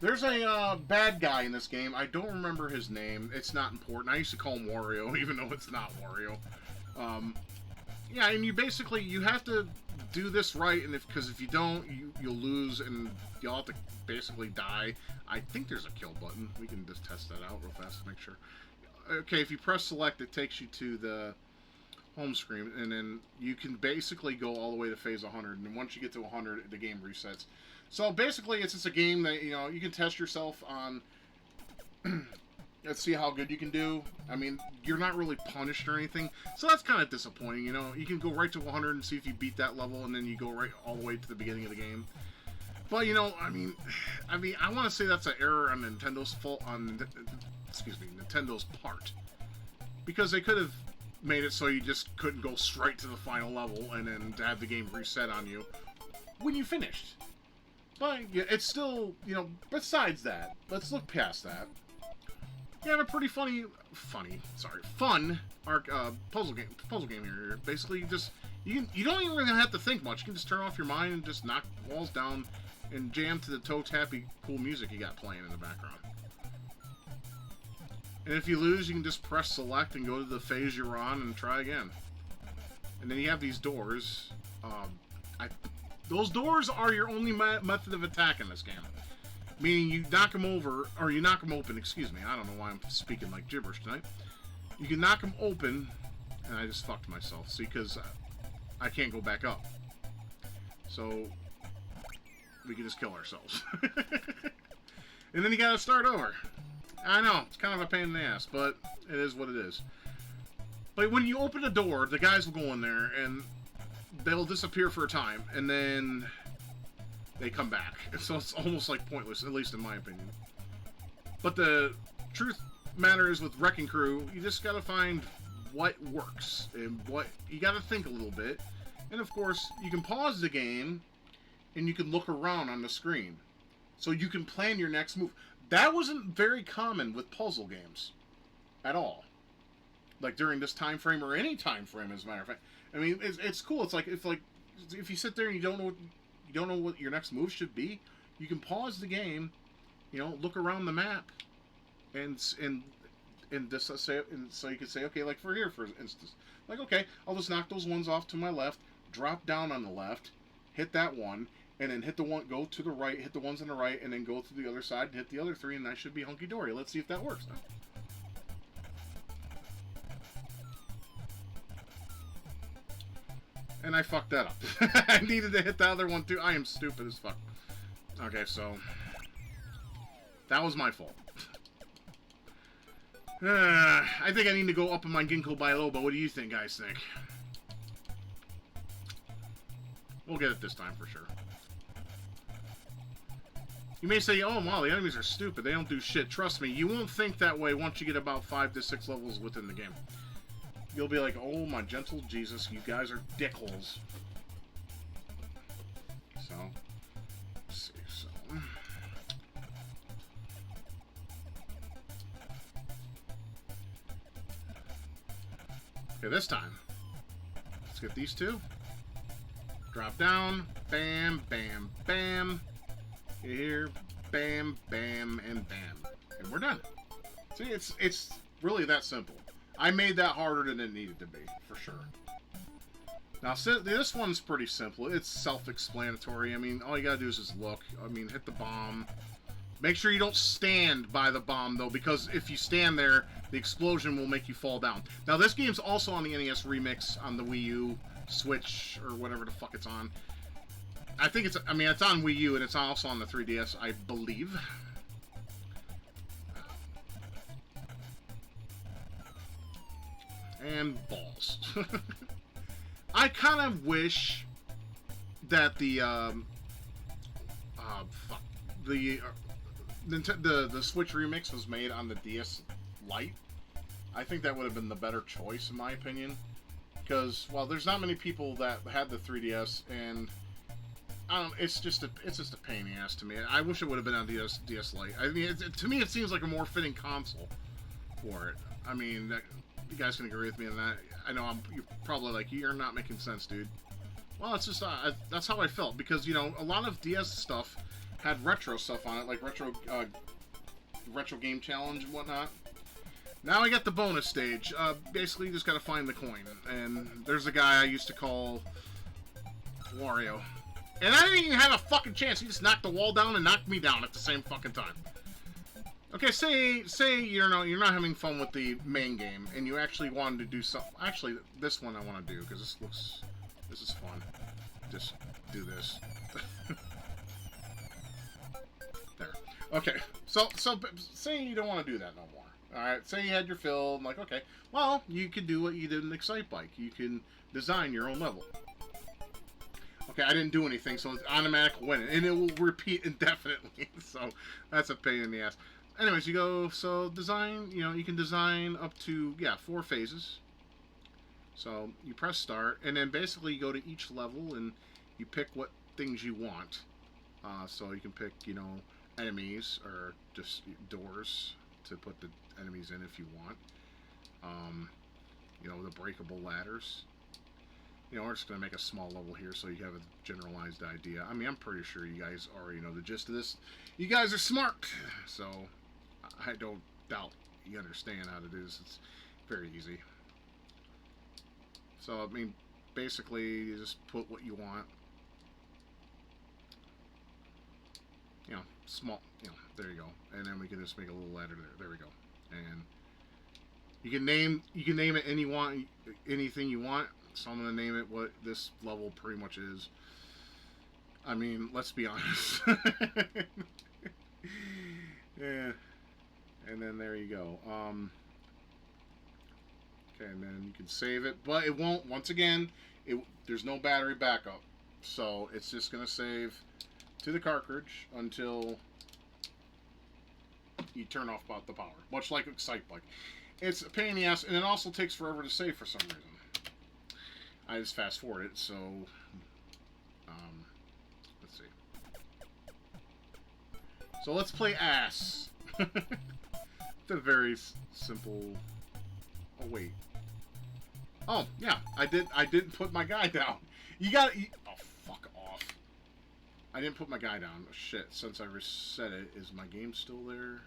There's a bad guy in this game. I don't remember his name. It's not important. I used to call him Wario, even though it's not Wario. Yeah, and you have to do this right, and because if you don't, you'll lose, and you'll have to basically die. I think there's a kill button. We can just test that out real fast to make sure. Okay, if you press select, it takes you to the home screen, and then you can basically go all the way to phase 100, and once you get to 100, the game resets. So basically, it's just a game that, you can test yourself on. Let's see how good you can do. I mean, you're not really punished or anything, so that's kind of disappointing. You can go right to 100 and see if you beat that level, and then you go right all the way to the beginning of the game. But I mean, I want to say that's an error on Nintendo's fault. Nintendo's part, because they could have made it so you just couldn't go straight to the final level and then have the game reset on you when you finished. But yeah, it's still, besides that, let's look past that. You have a pretty fun puzzle game here. Basically, you don't even really have to think much. You can just turn off your mind and just knock walls down and jam to the toe-tappy cool music you got playing in the background. And if you lose, you can just press select and go to the phase you're on and try again. And then you have these doors. Those doors are your only method of attack in this game. Meaning you knock them over, or you knock them open, excuse me. I don't know why I'm speaking like gibberish tonight. You can knock them open, and I just fucked myself. See, because I can't go back up. So, we can just kill ourselves. And then you gotta start over. I know, it's kind of a pain in the ass, but it is what it is. But when you open a door, the guys will go in there, and they'll disappear for a time, and then they come back. So it's almost like pointless, at least in my opinion. But the truth matter is, with Wrecking Crew, you just gotta find what works, and you gotta think a little bit. And of course, you can pause the game, and you can look around on the screen. So you can plan your next move. That wasn't very common with puzzle games at all. Like during this time frame, or any time frame, as a matter of fact. I mean, it's cool. It's like if you sit there and you don't know what your next move should be, you can pause the game, look around the map, and just say, and so you can say, okay, like for instance, like, okay, I'll just knock those ones off to my left, drop down on the left, hit that one, and then hit the one, go to the right, hit the ones on the right, and then go to the other side and hit the other three, and that should be hunky-dory. Let's see if that works now. And I fucked that up. I needed to hit the other one too. I am stupid as fuck. Okay, so that was my fault. I think I need to go up on my Ginkgo biloba. What do you guys think? We'll get it this time for sure. You may say, oh, wow, the enemies are stupid. They don't do shit. Trust me, you won't think that way once you get about 5 to 6 levels within the game. You'll be like, oh, my gentle Jesus, you guys are dickholes. So, let's see, so... Okay, this time, let's get these two. Drop down, bam, bam, bam. Here, bam, bam, and bam. And we're done. See, it's really that simple. I made that harder than it needed to be, for sure. Now, this one's pretty simple. It's self-explanatory. I mean, all you gotta do is just look. I mean, hit the bomb. Make sure you don't stand by the bomb, though, because if you stand there, the explosion will make you fall down. Now, this game's also on the NES Remix, on the Wii U, Switch, or whatever the fuck it's on. I think it's on Wii U, and it's also on the 3DS, I believe. And balls. I kind of wish that the Switch remix was made on the DS Lite. I think that would have been the better choice, in my opinion. Because, well, there's not many people that had the 3DS, and it's just a pain in the ass to me. I wish it would have been on DS Lite. I mean, to me, it seems like a more fitting console for it. I mean, you guys can agree with me on that. I know you're probably like, you're not making sense, dude. Well, it's just that's how I felt because you know a lot of DS stuff had retro stuff on it, like retro game challenge and whatnot. Now I got the bonus stage. Basically, you just gotta find the coin, and there's a guy I used to call Wario, and I didn't even have a fucking chance. He just knocked the wall down and knocked me down at the same fucking time. Okay, say you're not having fun with the main game, and you actually wanted to do something. Actually, this one I want to do because this is fun. Just do this. There. Okay. So say you don't want to do that no more. All right. Say you had your fill. I'm like, okay. Well, you could do what you did in Excite Bike. You can design your own level. Okay, I didn't do anything, so it's automatic winning, and it will repeat indefinitely. So that's a pain in the ass. Anyways, you go, so design, you know, you can design up to, 4 phases. So you press start, and then basically you go to each level and you pick what things you want. So you can pick, you know, enemies or just doors to put the enemies in if you want. You know, the breakable ladders. You know, we're just going to make a small level here so you have a generalized idea. I mean, I'm pretty sure you guys already know the gist of this. You guys are smart, so I don't doubt you understand how to do this. It's very easy. So, I mean, basically, you just put what you want. You know, small, you know, there you go. And then we can just make a little ladder there. There we go. And you can name it anything you want. So I'm going to name it what this level pretty much is. I mean, let's be honest. Yeah. And then there you go. Okay, and then you can save it. But it won't, once again, there's no battery backup. So it's just going to save to the cartridge until you turn off the power. Much like Excite Bike. It's a pain in the ass, and it also takes forever to save for some reason. I just fast forward it, so let's see. So let's play ass. It's a very simple. Oh wait. Oh yeah, I didn't put my guy down. You got. Oh fuck off. I didn't put my guy down. Oh, shit. Since I reset it, is my game still there?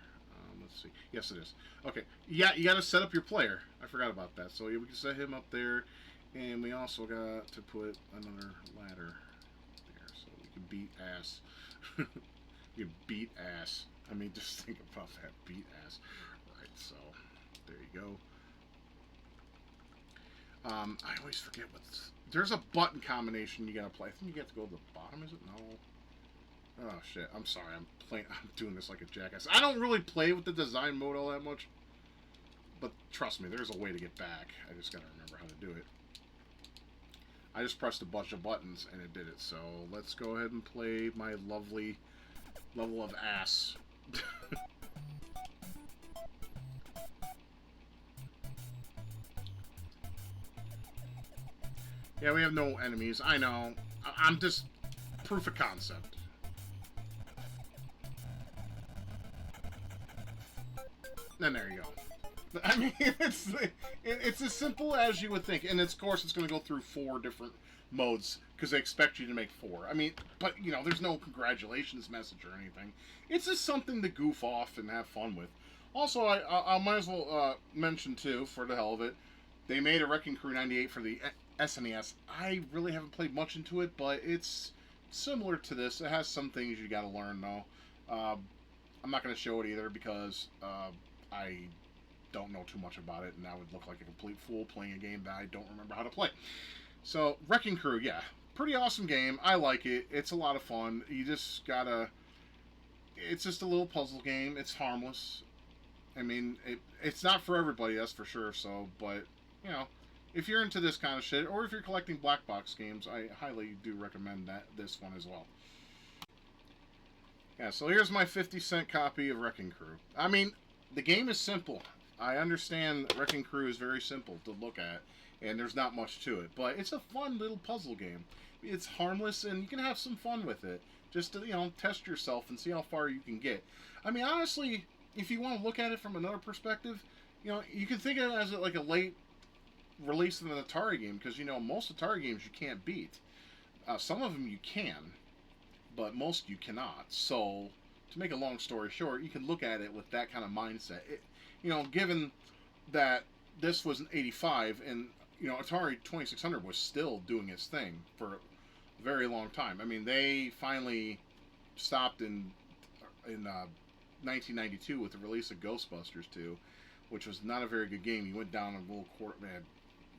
Let's see. Yes, it is. Okay. Yeah, you got to set up your player. I forgot about that. So we can set him up there. And we also got to put another ladder there so we can beat ass. You beat ass. I mean, just think about that. Beat ass. Right, so there you go. I always forget what's... There's a button combination you gotta play. I think you got to go to the bottom, is it? No. Oh, shit. I'm sorry. I'm doing this like a jackass. I don't really play with the design mode all that much. But trust me, there's a way to get back. I just gotta remember how to do it. I just pressed a bunch of buttons and it did it. So let's go ahead and play my lovely level of ass. Yeah, we have no enemies. I know. I'm just proof of concept. Then there you go. I mean, it's as simple as you would think, and of course it's going to go through 4 different modes because they expect you to make 4. I mean, but you know, there's no congratulations message or anything. It's just something to goof off and have fun with. Also, I might as well mention too, for the hell of it, they made a Wrecking Crew 98 for the SNES. I really haven't played much into it, but it's similar to this. It has some things you got to learn though. I'm not going to show it either because I don't know too much about it, and I would look like a complete fool playing a game that I don't remember how to play. So, Wrecking Crew, yeah. Pretty awesome game. I like it. It's a lot of fun. You just gotta... It's just a little puzzle game. It's harmless. I mean, it's not for everybody, that's for sure, so, but, you know, if you're into this kind of shit, or if you're collecting black box games, I highly do recommend this one as well. Yeah, so here's my 50-cent copy of Wrecking Crew. I mean, the game is simple. I understand Wrecking Crew is very simple to look at, and there's not much to it, but it's a fun little puzzle game. It's harmless, and you can have some fun with it, just to, you know, test yourself and see how far you can get. I mean, honestly, if you want to look at it from another perspective, you know, you can think of it as like a late release of an Atari game, because, you know, most Atari games you can't beat. Some of them you can, but most you cannot. So, to make a long story short, you can look at it with that kind of mindset. Given that this was an '85, and Atari 2600 was still doing its thing for a very long time. I mean, they finally stopped in 1992 with the release of Ghostbusters 2, which was not a very good game. You went down a little court, man.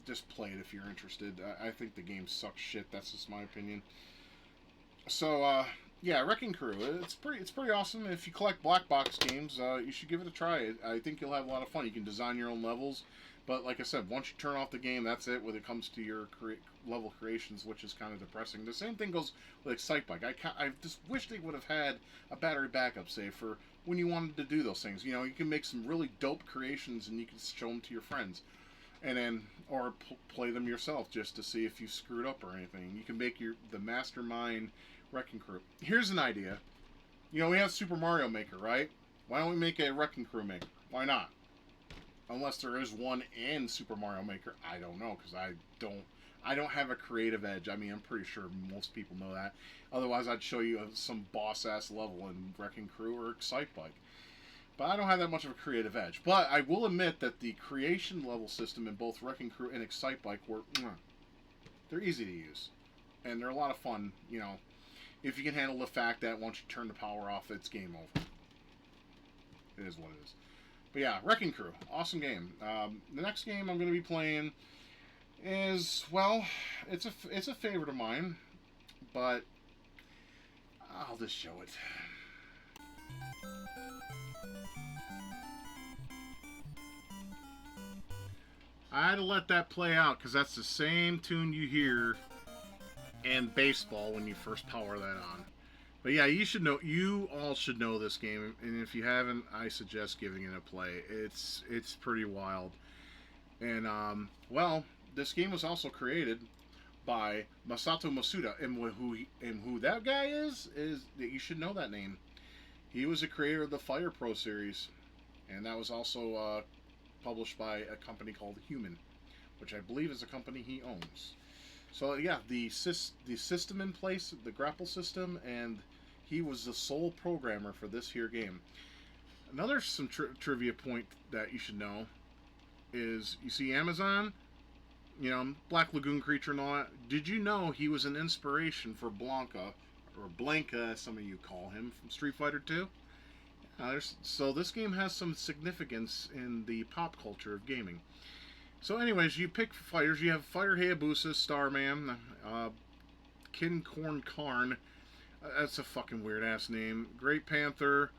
Just play it if you're interested. I think the game sucks shit. That's just my opinion. So, yeah, Wrecking Crew. It's pretty awesome. If you collect black box games, you should give it a try. I think you'll have a lot of fun. You can design your own levels. But like I said, once you turn off the game, that's it when it comes to your level creations, which is kind of depressing. The same thing goes with Excitebike. I just wish they would have had a battery backup save for when you wanted to do those things. You can make some really dope creations and you can show them to your friends. And then, or play them yourself just to see if you screwed up or anything. You can make the Mastermind Wrecking Crew. Here's an idea. We have Super Mario Maker, right? Why don't we make a Wrecking Crew Maker? Why not? Unless there is one in Super Mario Maker, I don't know, because I don't have a creative edge. I mean, I'm pretty sure most people know that. Otherwise, I'd show you some boss-ass level in Wrecking Crew or Excitebike. But I don't have that much of a creative edge. But I will admit that the creation level system in both Wrecking Crew and Excitebike they're easy to use. And they're a lot of fun, if you can handle the fact that once you turn the power off, it's game over. It is what it is. But yeah, Wrecking Crew, awesome game. The next game I'm going to be playing is, well, it's a favorite of mine, but I'll just show it. I had to let that play out because that's the same tune you hear in baseball when you first power that on. But yeah, you all should know this game, and if you haven't, I suggest giving it a play. It's pretty wild. And well, this game was also created by Masato Masuda, and who that guy is that you should know that name. He was a creator of the Fire Pro series, and that was also published by a company called Human, which I believe is a company he owns. So yeah, the system in place, the grapple system, and he was the sole programmer for this here game. Another trivia point that you should know is, you see Amazon, Black Lagoon creature and all that. Did you know he was an inspiration for Blanca, or Blanca as some of you call him, from Street Fighter 2? So this game has some significance in the pop culture of gaming. So anyways, you pick fighters. You have Fire Hayabusa, Starman, Kin Corn Karn. That's a fucking weird-ass name. Great Panther,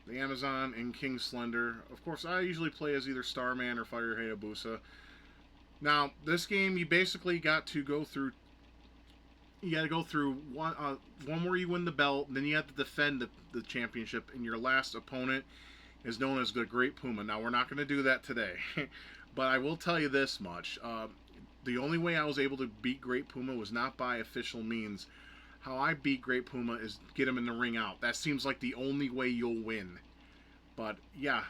the Amazon, and King Slender. Of course, I usually play as either Starman or Fire Hayabusa. Now, this game, you basically got to go through... You got to go through one where you win the belt, then you have to defend the championship, and your last opponent is known as the Great Puma. Now, we're not going to do that today, but I will tell you this much. The only way I was able to beat Great Puma was not by official means. How I beat Great Puma is get him in the ring out. That seems like the only way you'll win. But, yeah,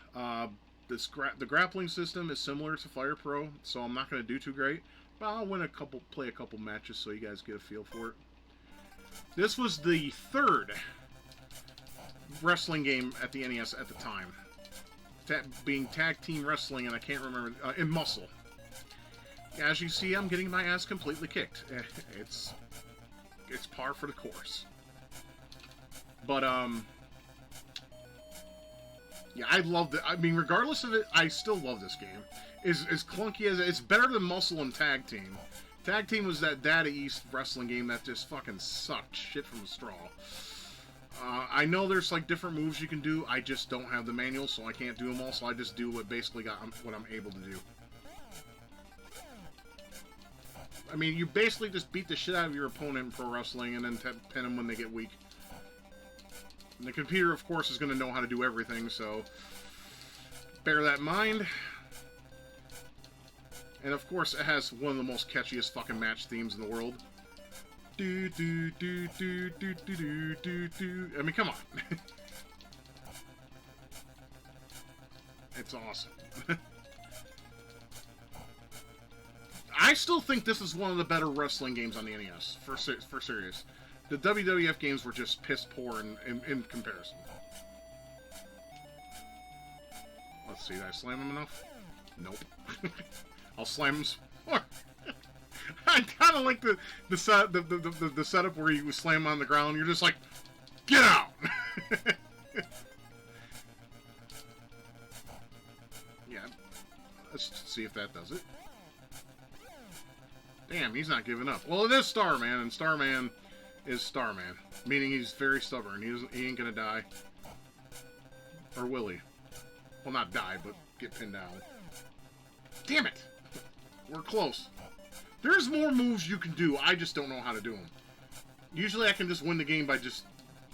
the grappling system is similar to Fire Pro, so I'm not going to do too great. But I'll play a couple matches so you guys get a feel for it. This was the third wrestling game at the NES at the time. Being tag team wrestling, and I can't remember, in Muscle. As you see, I'm getting my ass completely kicked. It's par for the course. But, yeah, I loved it. I mean, regardless of it, I still love this game. As clunky as it's better than Muscle and Tag Team. Tag Team was that Data East wrestling game that just fucking sucked shit from a straw. I know there's like different moves you can do. I just don't have the manual, so I can't do them all. So I just do what I'm able to do. I mean, you basically just beat the shit out of your opponent in pro wrestling and then pin them when they get weak. And the computer, of course, is going to know how to do everything, so bear that in mind. And of course, it has one of the most catchiest fucking match themes in the world. Do do do do do do do do do. I mean, come on. It's awesome. I still think this is one of the better wrestling games on the NES, for serious. The WWF games were just piss poor in comparison. Let's see, did I slam him enough? Nope. I'll slam him some more. I kind of like the setup where you slam him on the ground and you're just like, get out! Yeah, let's see if that does it. Damn, he's not giving up. Well, it is Starman, and Starman is Starman, meaning he's very stubborn. He ain't gonna die. Or will he? Well, not die, but get pinned down. Damn it! We're close. There's more moves you can do, I just don't know how to do them. Usually I can just win the game by just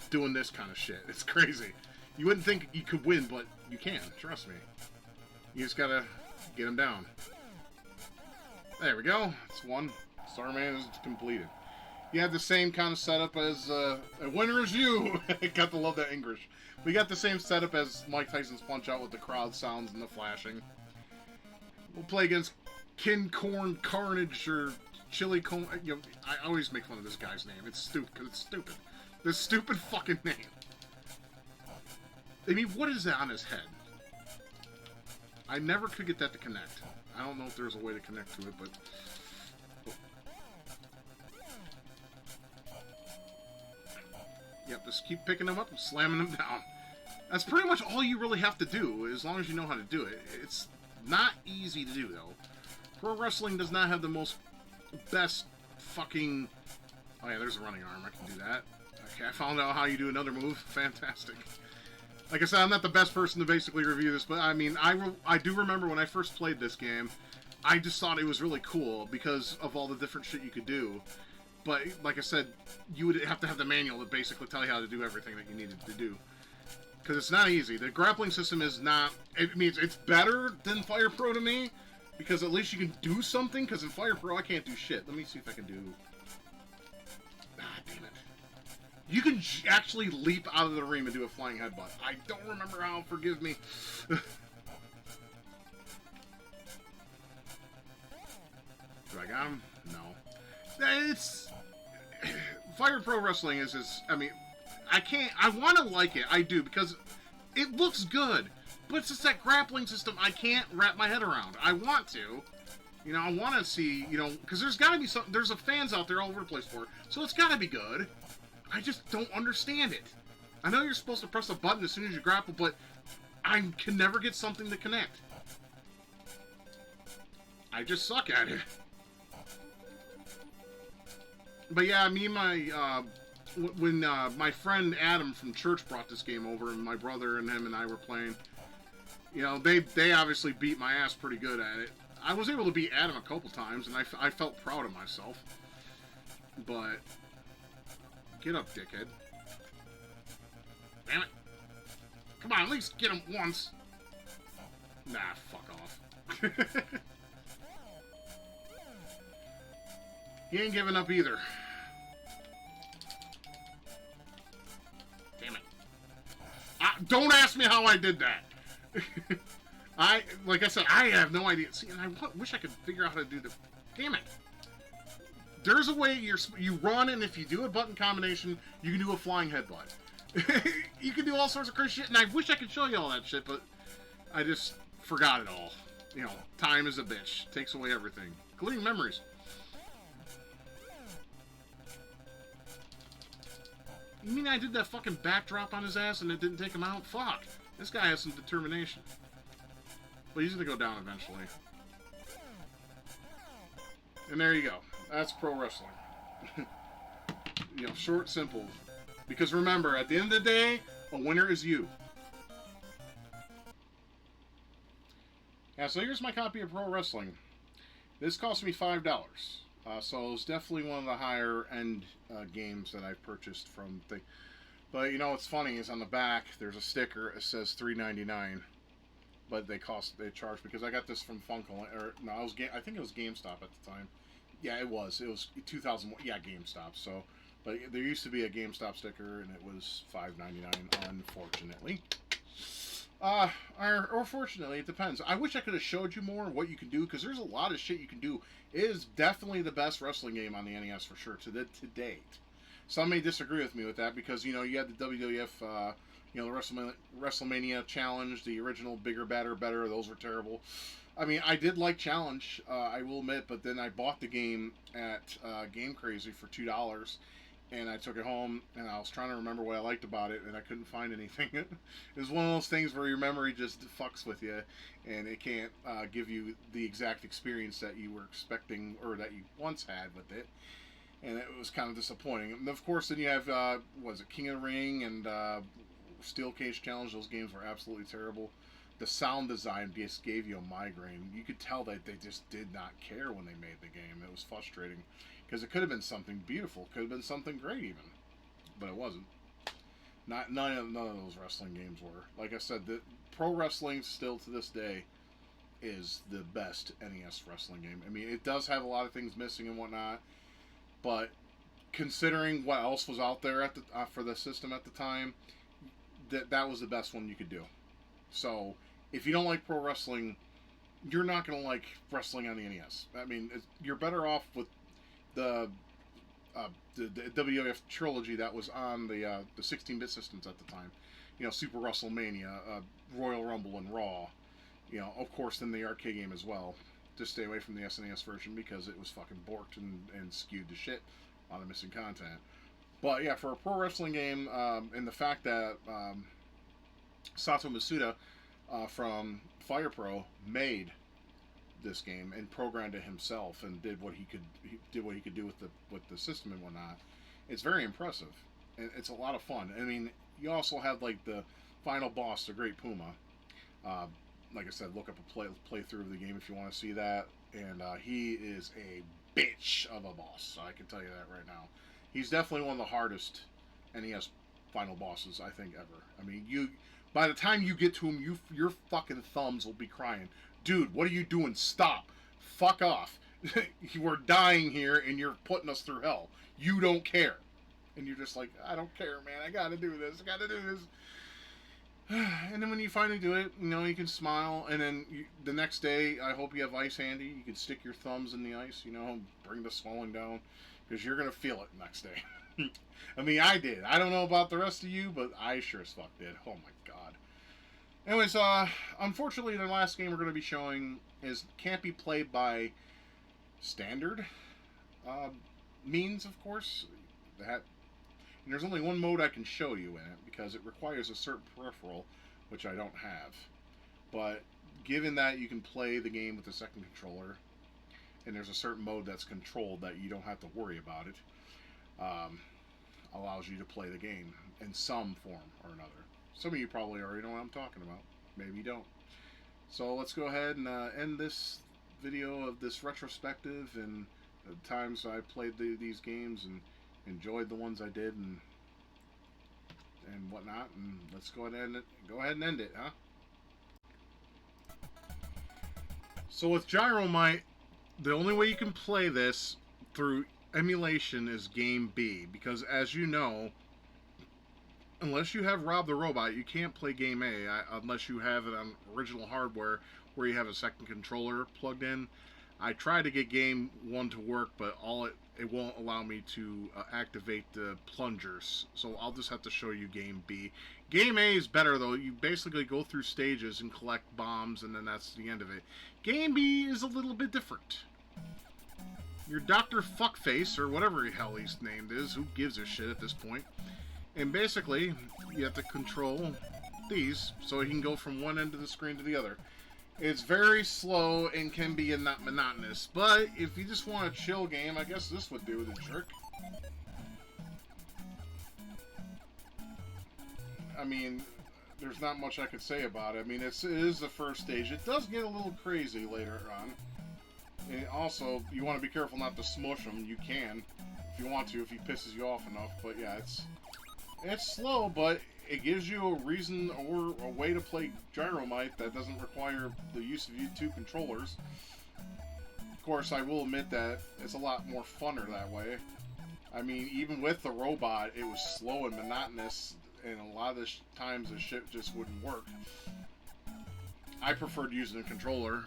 doing this kind of shit. It's crazy. You wouldn't think you could win, but you can, trust me. You just gotta get him down. There we go. That's one. Starman is completed. You have the same kind of setup as a winner is you. Got to love that English. We got the same setup as Mike Tyson's Punch Out with the crowd sounds and the flashing. We'll play against Kin Corn Carnage or Chili Corn. You know, I always make fun of this guy's name. It's stupid because it's stupid. This stupid fucking name. I mean, what is that on his head? I never could get that to connect. I don't know if there's a way to connect to it, but... Yep, just keep picking them up and slamming them down. That's pretty much all you really have to do, as long as you know how to do it. It's not easy to do, though. Pro wrestling does not have the best fucking... Oh yeah, there's a running arm. I can do that. Okay, I found out how you do another move. Fantastic. Like I said, I'm not the best person to basically review this, but I mean, I do remember when I first played this game, I just thought it was really cool because of all the different shit you could do. But, like I said, you would have to have the manual to basically tell you how to do everything that you needed to do. Because it's not easy. The grappling system is not... It means it's better than Fire Pro to me, because at least you can do something, because in Fire Pro I can't do shit. Let me see if I can do... Ah, damn it. You can actually leap out of the ring and do a flying headbutt. I don't remember how, forgive me. Do I got him? No. It's... Fire Pro Wrestling is just... I mean, I want to like it. I do, because it looks good. But it's just that grappling system I can't wrap my head around. I want to. You know, I want to see, you know... Because there's got to be some... There's fans out there all over the place for it. So it's got to be good. I just don't understand it. I know you're supposed to press a button as soon as you grapple, but I can never get something to connect. I just suck at it. But yeah, me and my, when my friend Adam from church brought this game over, and my brother and him and I were playing, you know, they obviously beat my ass pretty good at it. I was able to beat Adam a couple times, and I felt proud of myself. But... Get up, dickhead. Damn it. Come on, at least get him once. Nah, fuck off. He ain't giving up either. Damn it. Don't ask me how I did that. Like I said, I have no idea. See, and I wish I could figure out how to do the... Damn it. There's a way you run, and if you do a button combination, you can do a flying headbutt. You can do all sorts of crazy shit, and I wish I could show you all that shit, but I just forgot it all. You know, time is a bitch. Takes away everything, including memories. You mean I did that fucking backdrop on his ass and it didn't take him out? Fuck. This guy has some determination. But he's gonna go down eventually. And there you go. That's pro wrestling. You know, short, simple. Because remember, at the end of the day, a winner is you. Yeah, so here's my copy of Pro Wrestling. This cost me $5. So it's definitely one of the higher end games that I've purchased from the... But you know what's funny is on the back, there's a sticker. It says $3.99. But they charge, because I got this from Funko, or no, I think it was GameStop at the time. Yeah, it was 2001. Yeah, GameStop. So, but there used to be a GameStop sticker, and it was $5.99. Unfortunately. All Or fortunately, it depends. I wish I could have showed you more what you can do, because there's a lot of shit you can do. It is definitely the best wrestling game on the NES for sure to date. Some may disagree with me with that because you had the WWF, the WrestleMania Challenge, the original Bigger, Badder, Better. Those were terrible. I mean, I did like Challenge, I will admit, but then I bought the game at Game Crazy for $2, and I took it home, and I was trying to remember what I liked about it, and I couldn't find anything. It was one of those things where your memory just fucks with you, and it can't give you the exact experience that you were expecting or that you once had with it, and it was kind of disappointing. And of course, then you have, was it King of the Ring and Steel Cage Challenge? Those games were absolutely terrible. The sound design just gave you a migraine. You could tell that they just did not care when they made the game. It was frustrating. Because it could have been something beautiful, could have been something great even, but it wasn't. None of those wrestling games were. Like I said, the pro wrestling still to this day is the best NES wrestling game. I mean, it does have a lot of things missing and whatnot, but considering what else was out there at the for the system at the time, that was the best one you could do. So if you don't like pro wrestling, you're not going to like wrestling on the NES. I mean, you're better off with the WWF trilogy that was on the 16-bit systems at the time. Super WrestleMania, Royal Rumble, and Raw. Of course, then the arcade game as well. Just stay away from the SNES version because it was fucking borked and skewed to shit. A lot of missing content. But yeah, for a pro wrestling game, and the fact that Sato Masuda from Fire Pro made this game and programmed it himself and did what he could do with the system and whatnot. It's very impressive, and it's a lot of fun. I mean, you also have like the final boss, the Great Puma. Like I said, look up a playthrough of the game if you want to see that. And he is a bitch of a boss. I can tell you that right now. He's definitely one of the hardest NES final bosses I think ever. I mean, by the time you get to him, your fucking thumbs will be crying. Dude, what are you doing? Stop. Fuck off. We're dying here and you're putting us through hell. You don't care. And you're just like, I don't care, man. I gotta do this. And then when you finally do it, you can smile. And then the next day, I hope you have ice handy. You can stick your thumbs in the ice, bring the swelling down. Because you're going to feel it next day. I mean, I did. I don't know about the rest of you, but I sure as fuck did. Oh my god. Anyways, unfortunately, the last game we're going to be showing can't be played by standard means, of course. And there's only one mode I can show you in it, because it requires a certain peripheral, which I don't have. But given that you can play the game with the second controller, and there's a certain mode that's controlled that you don't have to worry about it, allows you to play the game in some form or another. Some of you probably already know what I'm talking about. Maybe you don't. So let's go ahead and end this video of this retrospective and the times I played these games and enjoyed the ones I did and whatnot. And let's go ahead and end it, huh? So with Gyromite, the only way you can play this through emulation is Game B, because as you know, unless you have Rob the Robot, you can't play Game A unless you have it on original hardware where you have a second controller plugged in. I tried to get Game 1 to work, but it won't allow me to activate the plungers, so I'll just have to show you Game B. Game A is better, though. You basically go through stages and collect bombs, and then that's the end of it. Game B is a little bit different. Your Dr. Fuckface, or whatever the hell he's named is, who gives a shit at this point. And basically, you have to control these so he can go from one end of the screen to the other. It's very slow and can be not monotonous, but if you just want a chill game, I guess this would do the trick. I mean, there's not much I could say about it. I mean, it is the first stage. It does get a little crazy later on. And also, you want to be careful not to smush him. You can, if you want to, if he pisses you off enough. But yeah, it's slow, but it gives you a reason or a way to play Gyromite that doesn't require the use of two controllers. Of course, I will admit that it's a lot more funner that way. I mean, even with the robot, it was slow and monotonous, and a lot of the times the shit just wouldn't work. I preferred using a controller.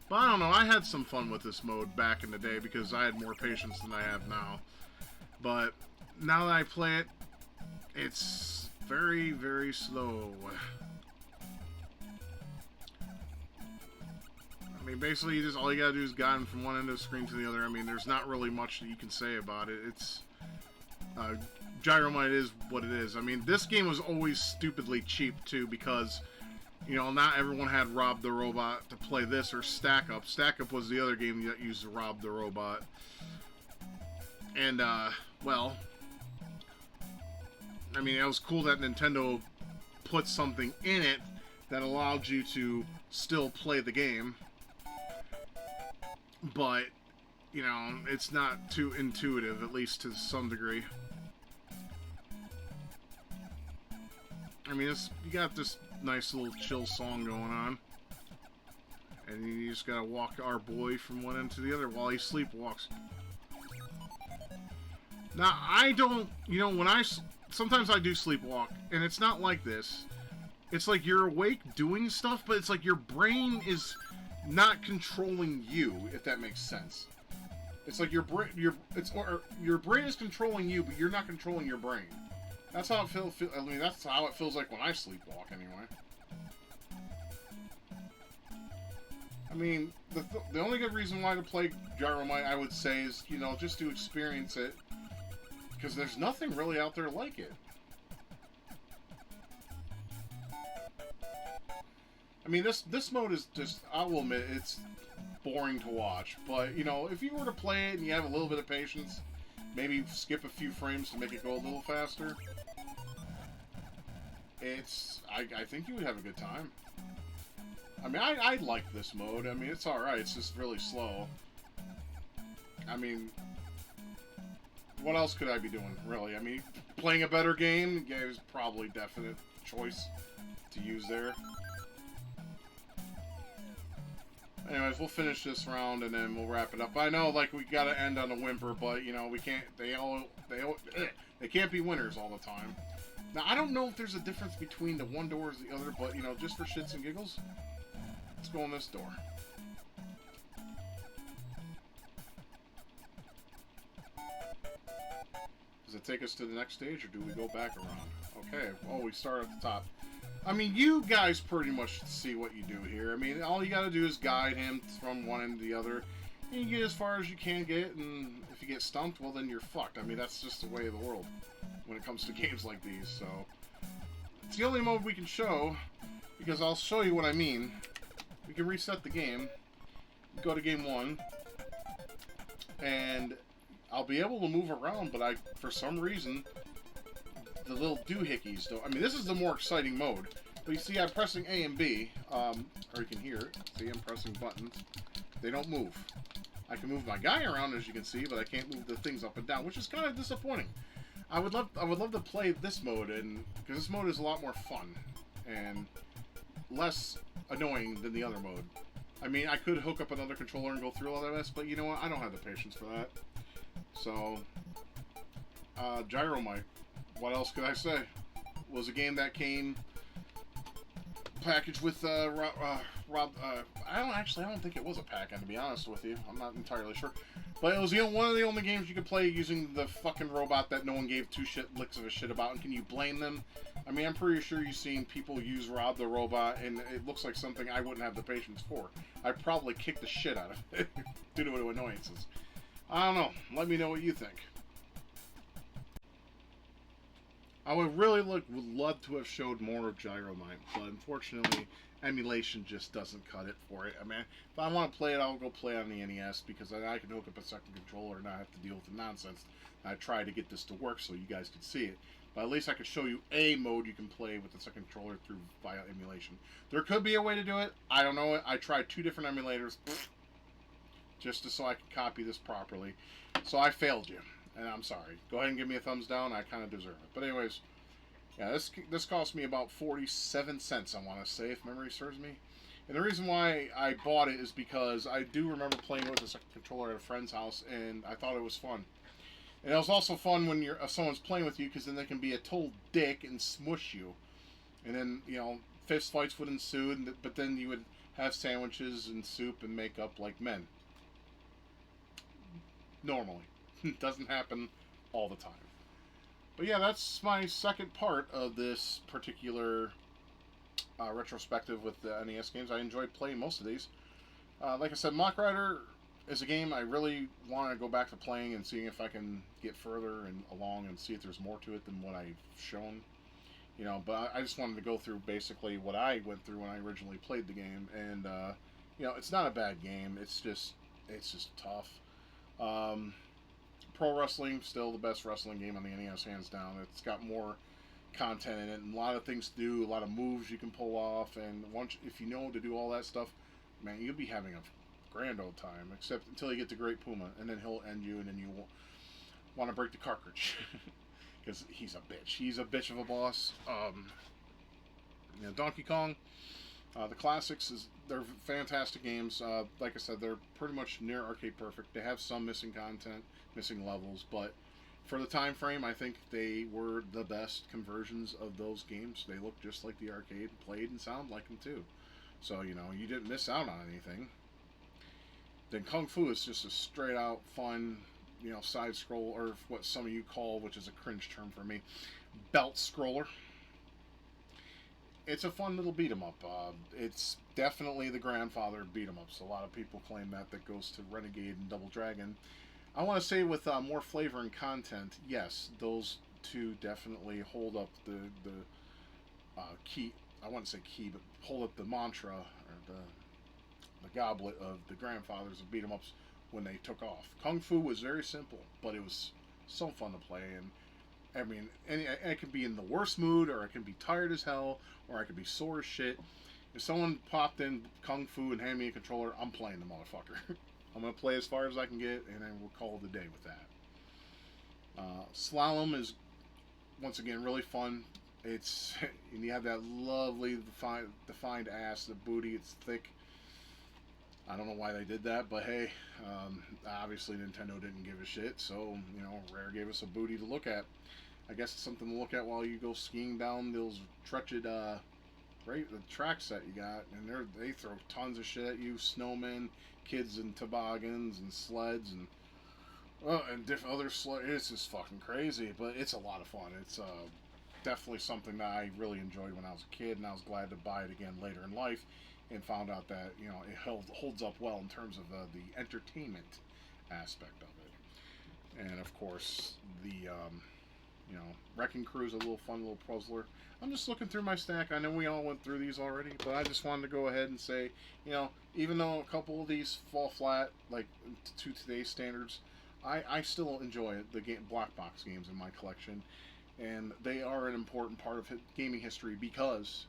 But I don't know, I had some fun with this mode back in the day because I had more patience than I have now. But now that I play it, it's very, very slow. I mean, basically, all you gotta do is guide from one end of the screen to the other. I mean, there's not really much that you can say about it. It's Gyromite is what it is. I mean, this game was always stupidly cheap too because, you know, not everyone had Rob the Robot to play this or Stack Up. Stack Up was the other game that used Rob the Robot. And, well, I mean, it was cool that Nintendo put something in it that allowed you to still play the game. But, you know, it's not too intuitive, at least to some degree. I mean, you got this nice little chill song going on. And you just gotta walk our boy from one end to the other while he sleepwalks. Now, I don't, you know, sometimes I do sleepwalk, and it's not like this. It's like you're awake doing stuff, but it's like your brain is not controlling you, if that makes sense. It's like your brain is controlling you, but you're not controlling your brain. That's how it feels. I mean, that's how it feels like when I sleepwalk, anyway. I mean, the only good reason why to play Gyromite, I would say, is, you know, just to experience it. Because there's nothing really out there like it. I mean, this mode is just, I will admit, it's boring to watch. But, you know, if you were to play it and you have a little bit of patience, maybe skip a few frames to make it go a little faster, I think you would have a good time. I mean, I like this mode. I mean, it's alright. It's just really slow. I mean, what else could I be doing, really? I mean, playing a better game is probably definite choice to use there. Anyways, we'll finish this round and then we'll wrap it up. I know, like, we gotta end on a whimper, but, you know, we can't, they can't be winners all the time. Now, I don't know if there's a difference between the one door and the other, but, you know, just for shits and giggles, let's go in this door. Does it take us to the next stage, or do we go back around? Okay, well, we start at the top. I mean, you guys pretty much see what you do here. I mean, all you gotta do is guide him from one end to the other. And you get as far as you can get, and if you get stumped, well, then you're fucked. I mean, that's just the way of the world when it comes to games like these, so... It's the only mode we can show, because I'll show you what I mean. We can reset the game, go to game 1, and I'll be able to move around, but for some reason, the little doohickeys don't. I mean, this is the more exciting mode. But you see, I'm pressing A and B, or you can hear it. See, I'm pressing buttons. They don't move. I can move my guy around, as you can see, but I can't move the things up and down, which is kind of disappointing. I would love to play this mode, and because this mode is a lot more fun and less annoying than the other mode. I mean, I could hook up another controller and go through all that mess, but you know what? I don't have the patience for that. So, Gyromite. What else could I say? Was a game that came packaged with Rob. I don't think it was a pack-in, to be honest with you. I'm not entirely sure, but it was one of the only games you could play using the fucking robot that no one gave two licks of a shit about. And can you blame them? I mean, I'm pretty sure you've seen people use Rob the Robot, and it looks like something I wouldn't have the patience for. I'd probably kick the shit out of it due to annoyances. I don't know. Let me know what you think. I would love to have showed more of Gyromite, but unfortunately, emulation just doesn't cut it for it. I mean, if I want to play it, I'll go play it on the NES, because then I can hook up a second controller and not have to deal with the nonsense. I tried to get this to work so you guys could see it. But at least I could show you a mode you can play with the second controller through via emulation. There could be a way to do it. I don't know it. I tried 2 different emulators just so I could copy this properly. So I failed you. And I'm sorry. Go ahead and give me a thumbs down. I kind of deserve it. But anyways, yeah, this cost me about 47 cents, I want to say, if memory serves me. And the reason why I bought it is because I do remember playing it with a second controller at a friend's house, and I thought it was fun. And it was also fun when someone's playing with you, because then they can be a total dick and smush you. And then, you know, fist fights would ensue, but then you would have sandwiches and soup and make up like men. Normally. It doesn't happen all the time. But yeah, that's my second part of this particular retrospective with the NES games. I enjoyed playing most of these. Like I said, Mock Rider is a game I really want to go back to playing and seeing if I can get further and along and see if there's more to it than what I've shown. But I just wanted to go through basically what I went through when I originally played the game, and it's not a bad game. It's just tough. Pro Wrestling, still the best wrestling game on the NES, hands down. It's got more content in it and a lot of things to do, a lot of moves you can pull off, and if you know to do all that stuff, man, you'll be having a grand old time, except until you get to Great Puma, and then he'll end you, and then you want to break the cartridge. Because he's a bitch. He's a bitch of a boss. Donkey Kong, the classics, they're fantastic games. Like I said, they're pretty much near arcade perfect. They have some missing content, missing levels, but for the time frame, I think they were the best conversions of those games. They look just like the arcade, played and sound like them too. So, you didn't miss out on anything. Then Kung Fu is just a straight out fun, side scroll, or what some of you call, which is a cringe term for me, belt scroller. It's a fun little beat 'em up. It's definitely the grandfather of beat 'em ups. A lot of people claim that goes to Renegade and Double Dragon. I want to say with more flavor and content, yes, those two definitely hold up the key. I wouldn't say key, but hold up the mantra or the goblet of the grandfathers of beat 'em ups when they took off. Kung Fu was very simple, but it was so fun to play. And I mean, I could be in the worst mood, or I can be tired as hell, or I could be sore as shit. If someone popped in Kung Fu and handed me a controller, I'm playing the motherfucker. I'm going to play as far as I can get, and then we'll call it a day with that. Slalom is, once again, really fun. And you have that lovely defined ass, the booty, it's thick. I don't know why they did that, but hey, obviously Nintendo didn't give a shit, so, Rare gave us a booty to look at. I guess it's something to look at while you go skiing down those treacherous, the tracks that you got, and they throw tons of shit at you, snowmen, kids in toboggans, and sleds, and different other sleds. It's just fucking crazy, but it's a lot of fun. It's definitely something that I really enjoyed when I was a kid, and I was glad to buy it again later in life, and found out that it holds up well in terms of the entertainment aspect of it. And of course, the Wrecking Crew is a little fun little puzzler. I'm just looking through my stack. I know we all went through these already, but I just wanted to go ahead and say, even though a couple of these fall flat, like to today's standards, I still enjoy it, the Blackbox games in my collection, and they are an important part of gaming history because,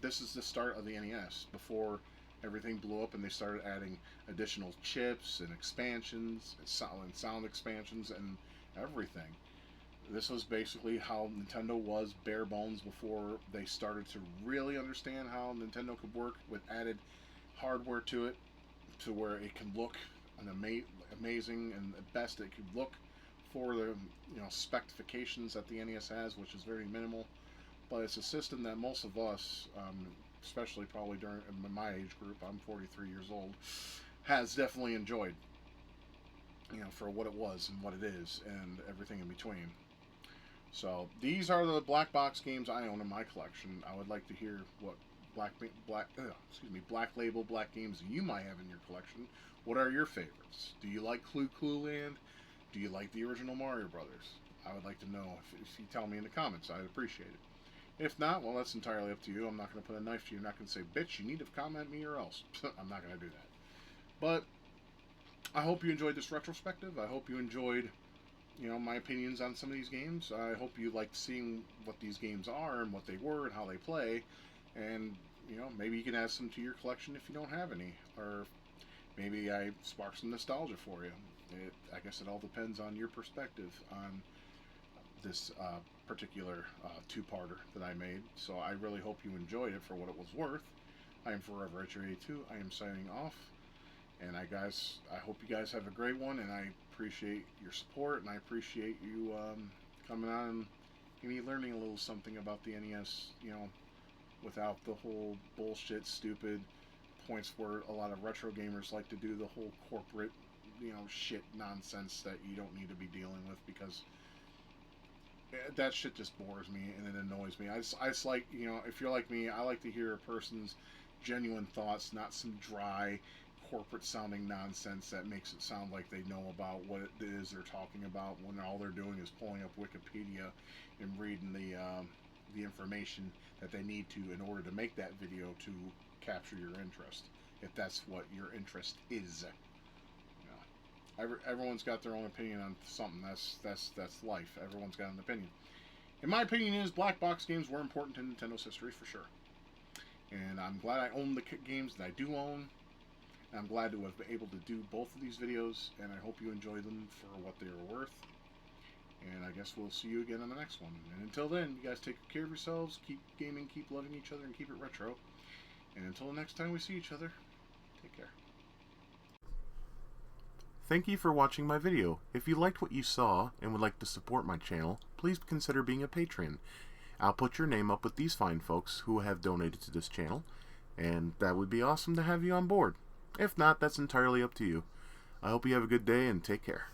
this is the start of the NES before everything blew up and they started adding additional chips and expansions, and sound expansions, and everything. This was basically how Nintendo was bare bones before they started to really understand how Nintendo could work with added hardware to it, to where it can look amazing and the best it could look for the specifications that the NES has, which is very minimal. But it's a system that most of us, especially probably during my age group, I'm 43 years old, has definitely enjoyed. For what it was and what it is, and everything in between. So these are the black box games I own in my collection. I would like to hear what black label black games you might have in your collection. What are your favorites? Do you like Clue Land? Do you like the original Mario Brothers? I would like to know if you tell me in the comments. I'd appreciate it. If not, well, that's entirely up to you. I'm not going to put a knife to you. I'm not going to say, bitch, you need to comment me or else. I'm not going to do that. But I hope you enjoyed this retrospective. I hope you enjoyed, my opinions on some of these games. I hope you liked seeing what these games are and what they were and how they play. And, maybe you can add some to your collection if you don't have any. Or maybe I sparked some nostalgia for you. I guess it all depends on your perspective on this particular two-parter that I made. So I really hope you enjoyed it for what it was worth. I am Forever Etcher 82. I am signing off. And I hope you guys have a great one, and I appreciate your support, and I appreciate you coming on and maybe learning a little something about the NES, without the whole bullshit, stupid points where a lot of retro gamers like to do the whole corporate, shit nonsense that you don't need to be dealing with, because that shit just bores me and it annoys me. I just like, if you're like me, I like to hear a person's genuine thoughts, not some dry corporate sounding nonsense that makes it sound like they know about what it is they're talking about, when all they're doing is pulling up Wikipedia and reading the information that they need to in order to make that video to capture your interest, if that's what your interest is. Everyone's got their own opinion on something. That's life. Everyone's got an opinion. And my opinion is black box games were important in Nintendo's history for sure. And I'm glad I own the games that I do own. And I'm glad to have been able to do both of these videos. And I hope you enjoy them for what they are worth. And I guess we'll see you again on the next one. And until then, you guys take care of yourselves. Keep gaming, keep loving each other, and keep it retro. And until the next time we see each other, take care. Thank you for watching my video. If you liked what you saw and would like to support my channel, please consider being a patron. I'll put your name up with these fine folks who have donated to this channel, and that would be awesome to have you on board. If not, that's entirely up to you. I hope you have a good day and take care.